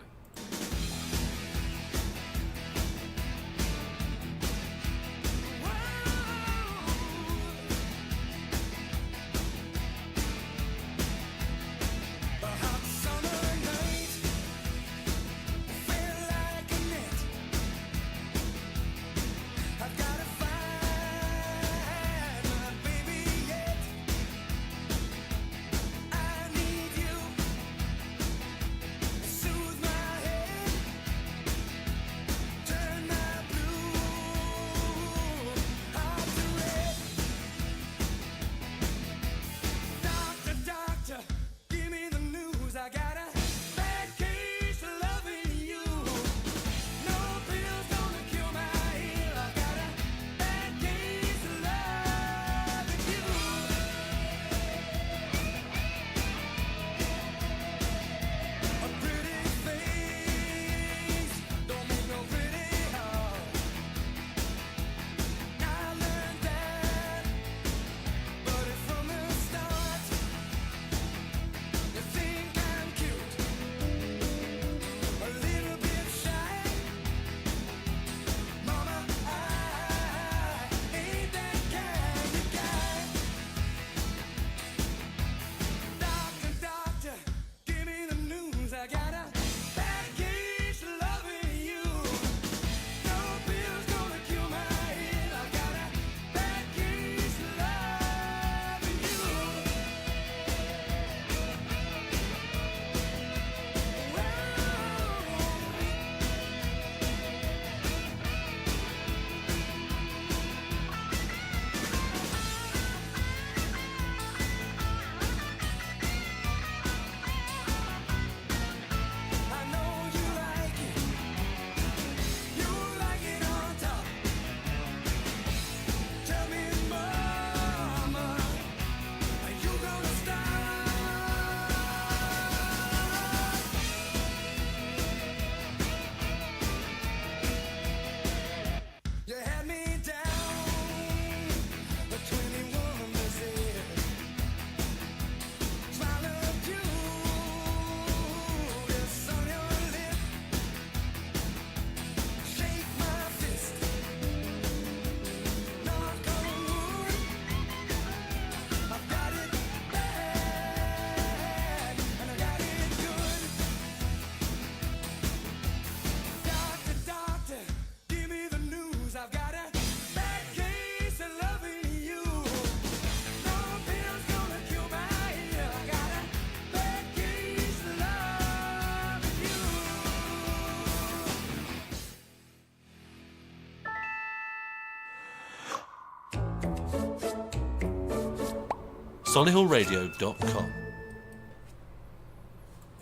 Solihullradio.com.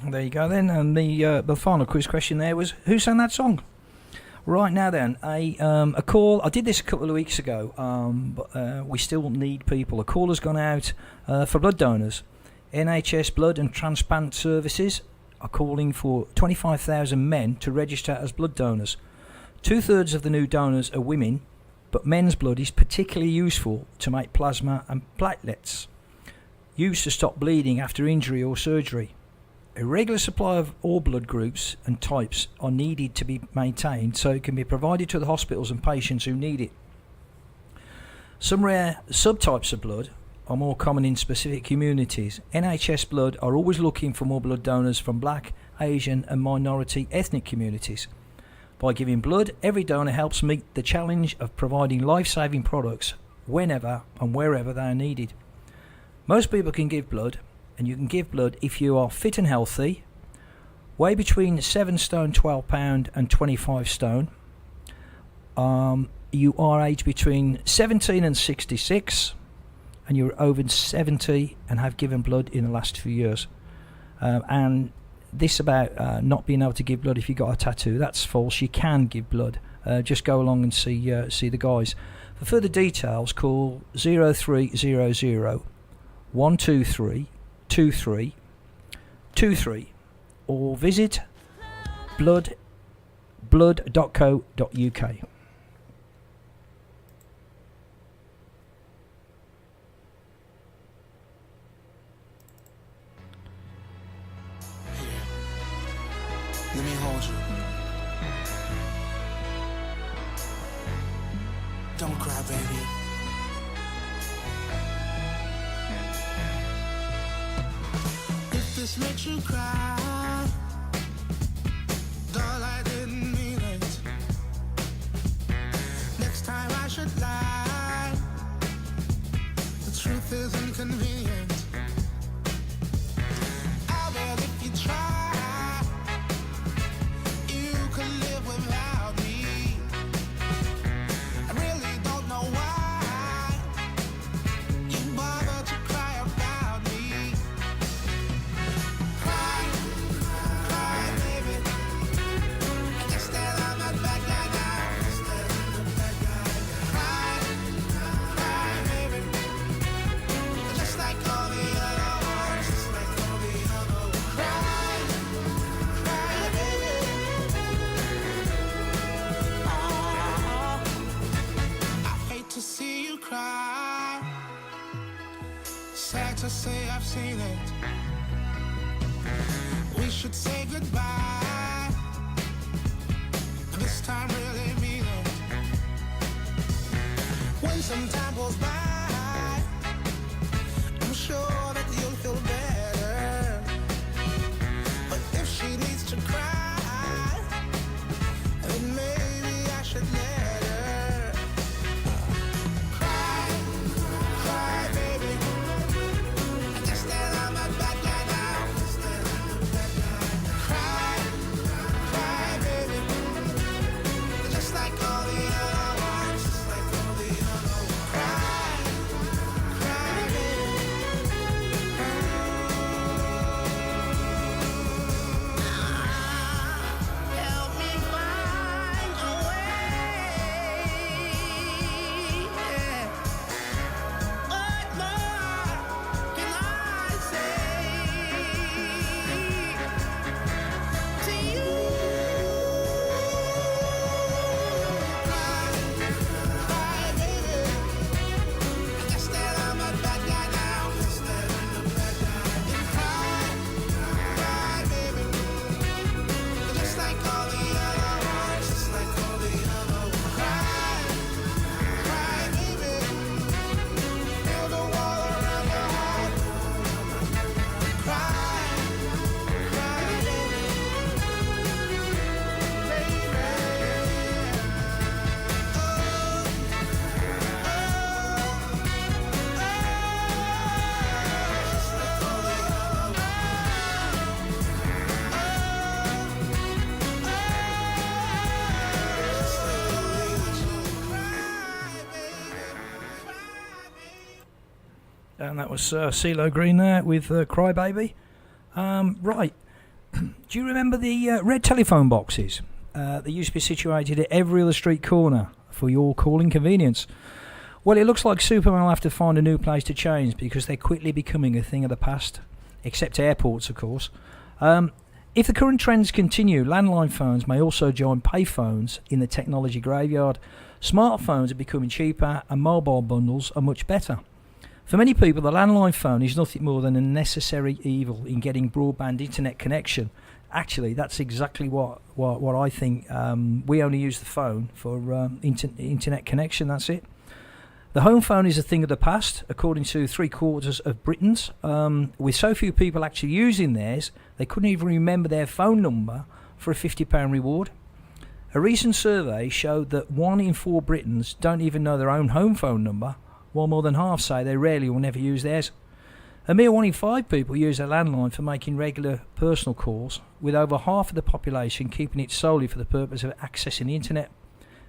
There you go then. And the final quiz question there was, who sang that song? Right now then, a call. I did this a couple of weeks ago, but we still need people. A call has gone out for blood donors. NHS Blood and Transplant Services are calling for 25,000 men to register as blood donors. 2/3 of the new donors are women, but men's blood is particularly useful to make plasma and platelets, used to stop bleeding after injury or surgery. A regular supply of all blood groups and types are needed to be maintained so it can be provided to the hospitals and patients who need it. Some rare subtypes of blood are more common in specific communities. NHS Blood are always looking for more blood donors from black, Asian and minority ethnic communities. By giving blood, every donor helps meet the challenge of providing life-saving products whenever and wherever they are needed. Most people can give blood, and you can give blood if you are fit and healthy, weigh between 7 stone 12 pound and 25 stone, you are aged between 17 and 66, and you're over 70 and have given blood in the last 2 years. And this about not being able to give blood if you got a tattoo, that's false. You can give blood. Just go along and see the guys. For further details, call 0300 123 2323 or visit blood.co.uk. Let me hold you. Don't cry, baby. If this makes you cry, doll, I didn't mean it. Next time I should lie. The truth is inconvenient. I bet if you try, to say I've seen it. We should say goodbye. This time really mean it. When some time goes by, I'm sure that you'll feel better. But if she needs to cry, then maybe I should let her. Cry, cry, baby. And that was CeeLo Green there with Cry Baby. Right, Do you remember the red telephone boxes? They used to be situated at every other street corner for your calling convenience. Well, it looks like Superman will have to find a new place to change because they're quickly becoming a thing of the past, except airports, of course. If the current trends continue, landline phones may also join payphones in the technology graveyard. Smartphones are becoming cheaper and mobile bundles are much better. For many people, the landline phone is nothing more than a necessary evil in getting broadband internet connection. Actually, that's exactly what I think. We only use the phone for internet connection, that's it. The home phone is a thing of the past, according to 3/4 of Britons. With so few people actually using theirs, they couldn't even remember their phone number for a £50 reward. A recent survey showed that 1 in 4 Britons don't even know their own home phone number, while more than half say they rarely or never use theirs. A mere 1 in 5 people use a landline for making regular personal calls, with over half of the population keeping it solely for the purpose of accessing the internet,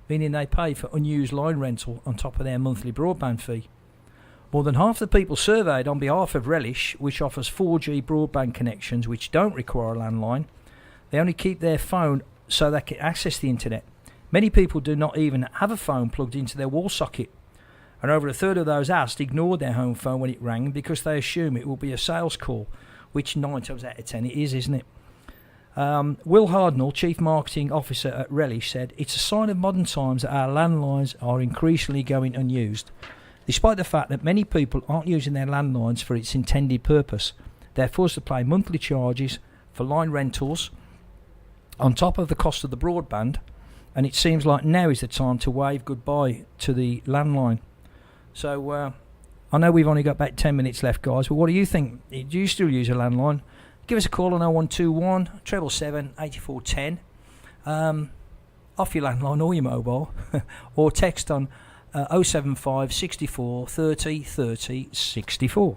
meaning they pay for unused line rental on top of their monthly broadband fee. More than half the people surveyed on behalf of Relish, which offers 4G broadband connections which don't require a landline, they only keep their phone so they can access the internet. Many people do not even have a phone plugged into their wall socket, and over a third of those asked ignored their home phone when it rang because they assume it will be a sales call, which 9 times out of 10 it is, isn't it? Will Hardnell, Chief Marketing Officer at Relish, said, "It's a sign of modern times that our landlines are increasingly going unused. Despite the fact that many people aren't using their landlines for its intended purpose, they're forced to pay monthly charges for line rentals on top of the cost of the broadband, and it seems like now is the time to wave goodbye to the landline." So I know we've only got about 10 minutes left, guys, but what do you think? Do you still use a landline? Give us a call on 0121 777 8410 off your landline or your mobile, or text on 075 64 30 30 64.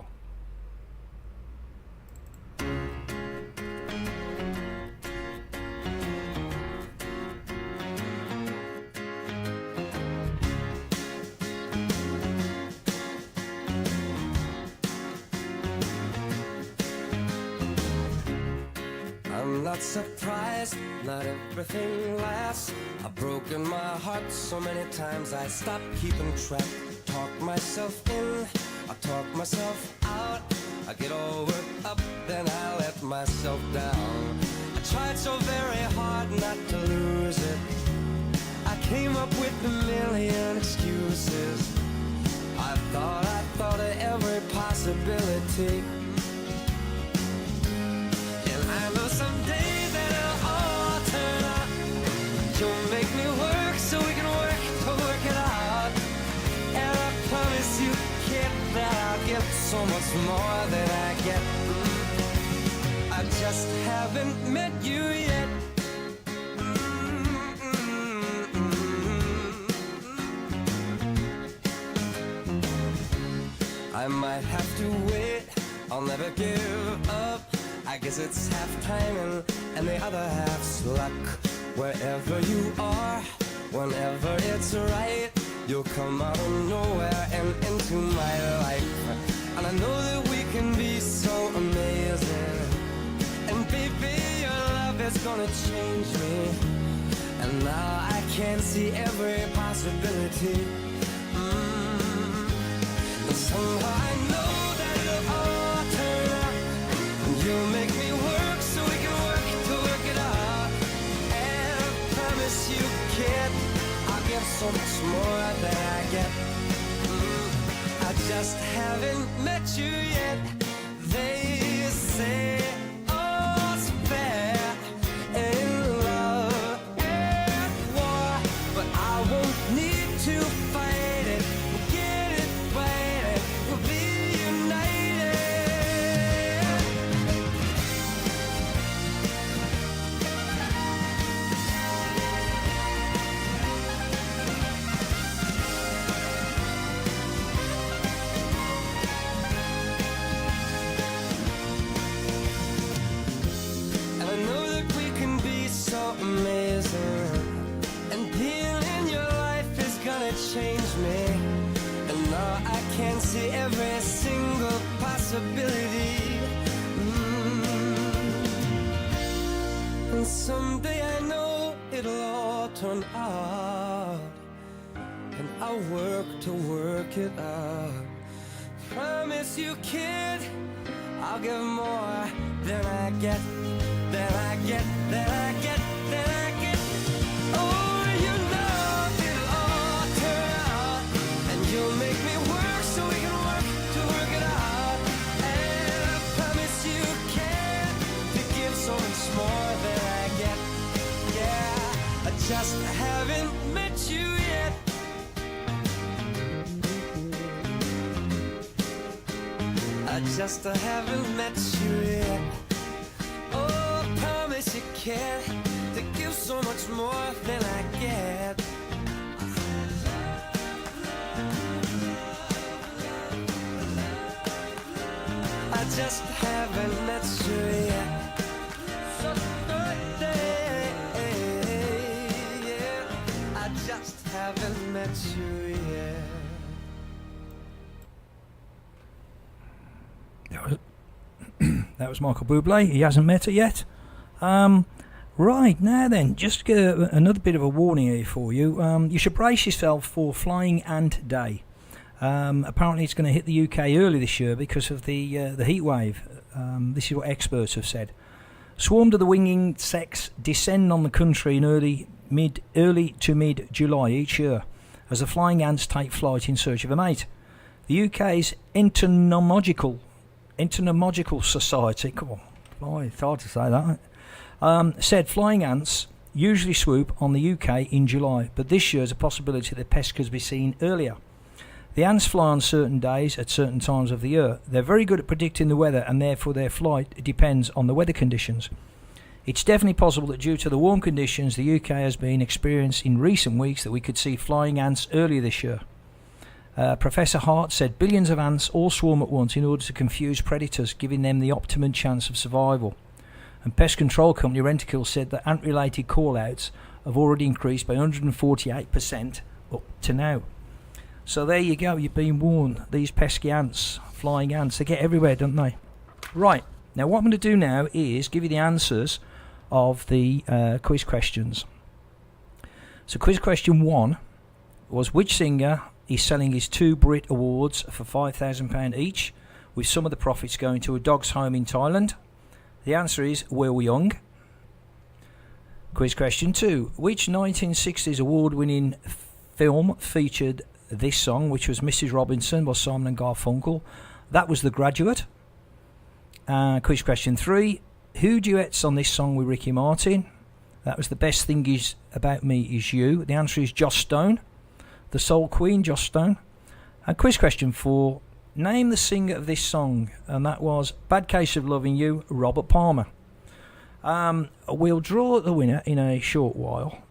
I'm not surprised, not everything lasts. I've broken my heart so many times I stopped keeping track. Talk myself in, I talk myself out. I get all worked up, then I let myself down. I tried so very hard not to lose it. I came up with a million excuses. I thought of every possibility. I know someday that it'll all turn out. You'll make me work so we can work to work it out. And I promise you, kid, that I'll get so much more than I get. I just haven't met you yet. I might have to wait, I'll never give up. I guess it's half timing and the other half's luck. Wherever you are, whenever it's right, you'll come out of nowhere and into my life. And I know that we can be so amazing. And baby, your love is gonna change me. And now I can see every possibility. And somehow I know that it'll all turn out. You'll make me work so we can work to work it out. And I promise you, kid, I'll get so much more than I get. I just haven't met you yet. They say all's fair in love and war, but I won't need to fight it. We'll get it right, we'll be united. Amazing, and being in your life is gonna change me. And now I can see every single possibility. I'll work to work it up. Promise you, kid, I'll give more than I get, than I get, than I get, than I get. Oh, you know it'll all turn out, and you'll make me work so we can work to work it out. And I promise you, kid, to give so much more than I get. Yeah, I just haven't met you yet. I just haven't met you yet. Oh, I promise you can't to give so much more than I get. I just haven't met you yet. So birthday, yeah. I just haven't met you yet. That was Michael Bublé. He hasn't met her yet. Right, now then, just another bit of a warning here for you. You should brace yourself for Flying Ant Day. Apparently it's going to hit the UK early this year because of the heat wave. This is what experts have said. Swarms of the winging insects descend on the country in early to mid-July each year as the flying ants take flight in search of a mate. The UK's Entomological Society, come on, it's hard to say that, said flying ants usually swoop on the UK in July, but this year there's a possibility that pests could be seen earlier. The ants fly on certain days at certain times of the year. They're very good at predicting the weather, and therefore their flight depends on the weather conditions. It's definitely possible that due to the warm conditions the UK has been experiencing in recent weeks that we could see flying ants earlier this year. Professor Hart said billions of ants all swarm at once in order to confuse predators, giving them the optimum chance of survival. And pest control company Rentokil said that ant-related call-outs have already increased by 148% up to now. So there you go, you've been warned. These pesky ants, flying ants, they get everywhere, don't they? Right, now what I'm going to do now is give you the answers of the quiz questions. So quiz question 1 was, which singer is selling his 2 Brit Awards for £5,000 each, with some of the profits going to a dog's home in Thailand? The answer is Will Young. Quiz question 2. Which 1960s award-winning film featured this song, which was Mrs. Robinson by Simon and Garfunkel? That was The Graduate. Quiz question 3. Who duets on this song with Ricky Martin? That was The Best Thing Is About Me Is You. The answer is Joss Stone. The Soul Queen, Joss Stone. And quiz question 4. Name the singer of this song, and that was Bad Case of Loving You, Robert Palmer. We'll draw the winner in a short while.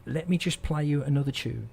Let me just play you another tune.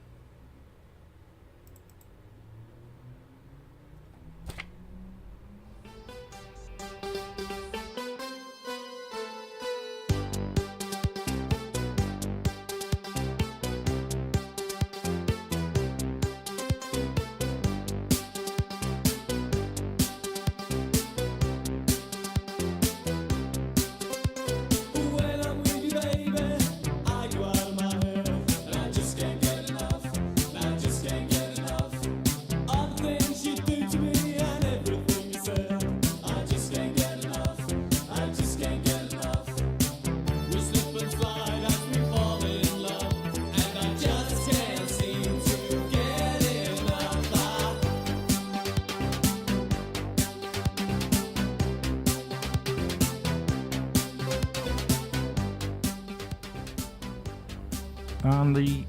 And the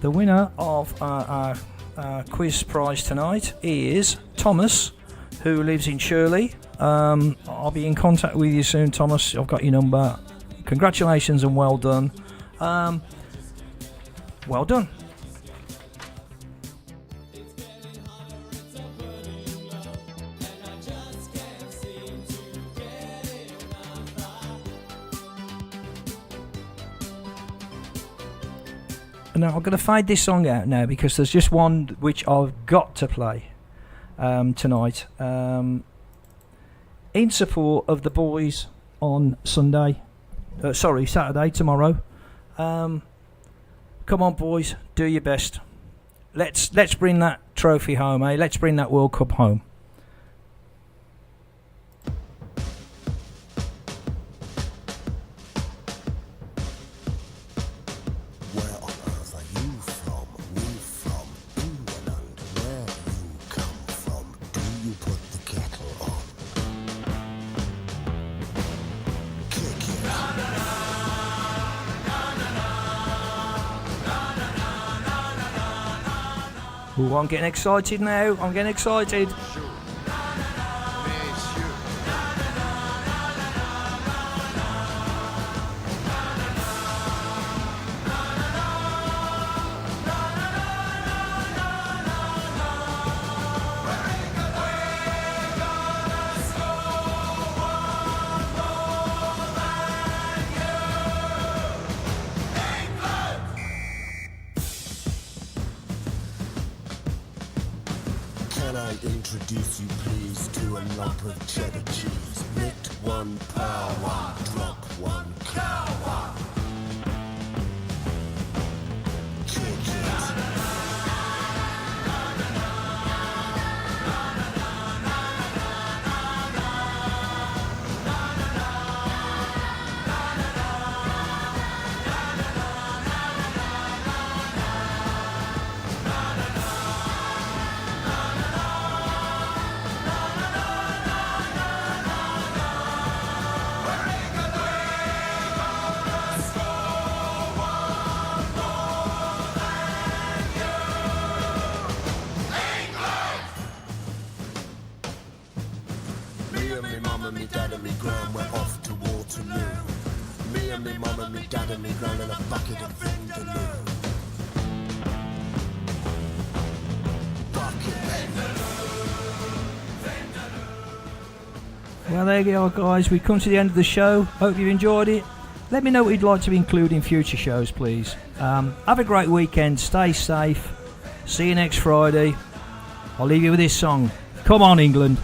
winner of our quiz prize tonight is Thomas, who lives in Shirley. I'll be in contact with you soon, Thomas. I've got your number. Congratulations and well done. Well done. Now I'm going to fade this song out now because there's just one which I've got to play tonight in support of the boys on Saturday tomorrow. Come on, boys, do your best. Let's bring that trophy home, eh? Let's bring that World Cup home. Ooh, I'm getting excited now. I'm getting excited. Can I introduce you please to a lump of cheddar cheese? Knit one, power one, drop one, cow one. Kick it. Me dad and me gran went off to Waterloo. Me and me mum and me dad and me gran in a bucket of Vindaloo. Well, there you go, guys. We've come to the end of the show. Hope you've enjoyed it. Let me know what you'd like to include in future shows, please. Have a great weekend. Stay safe. See you next Friday. I'll leave you with this song. Come on, England.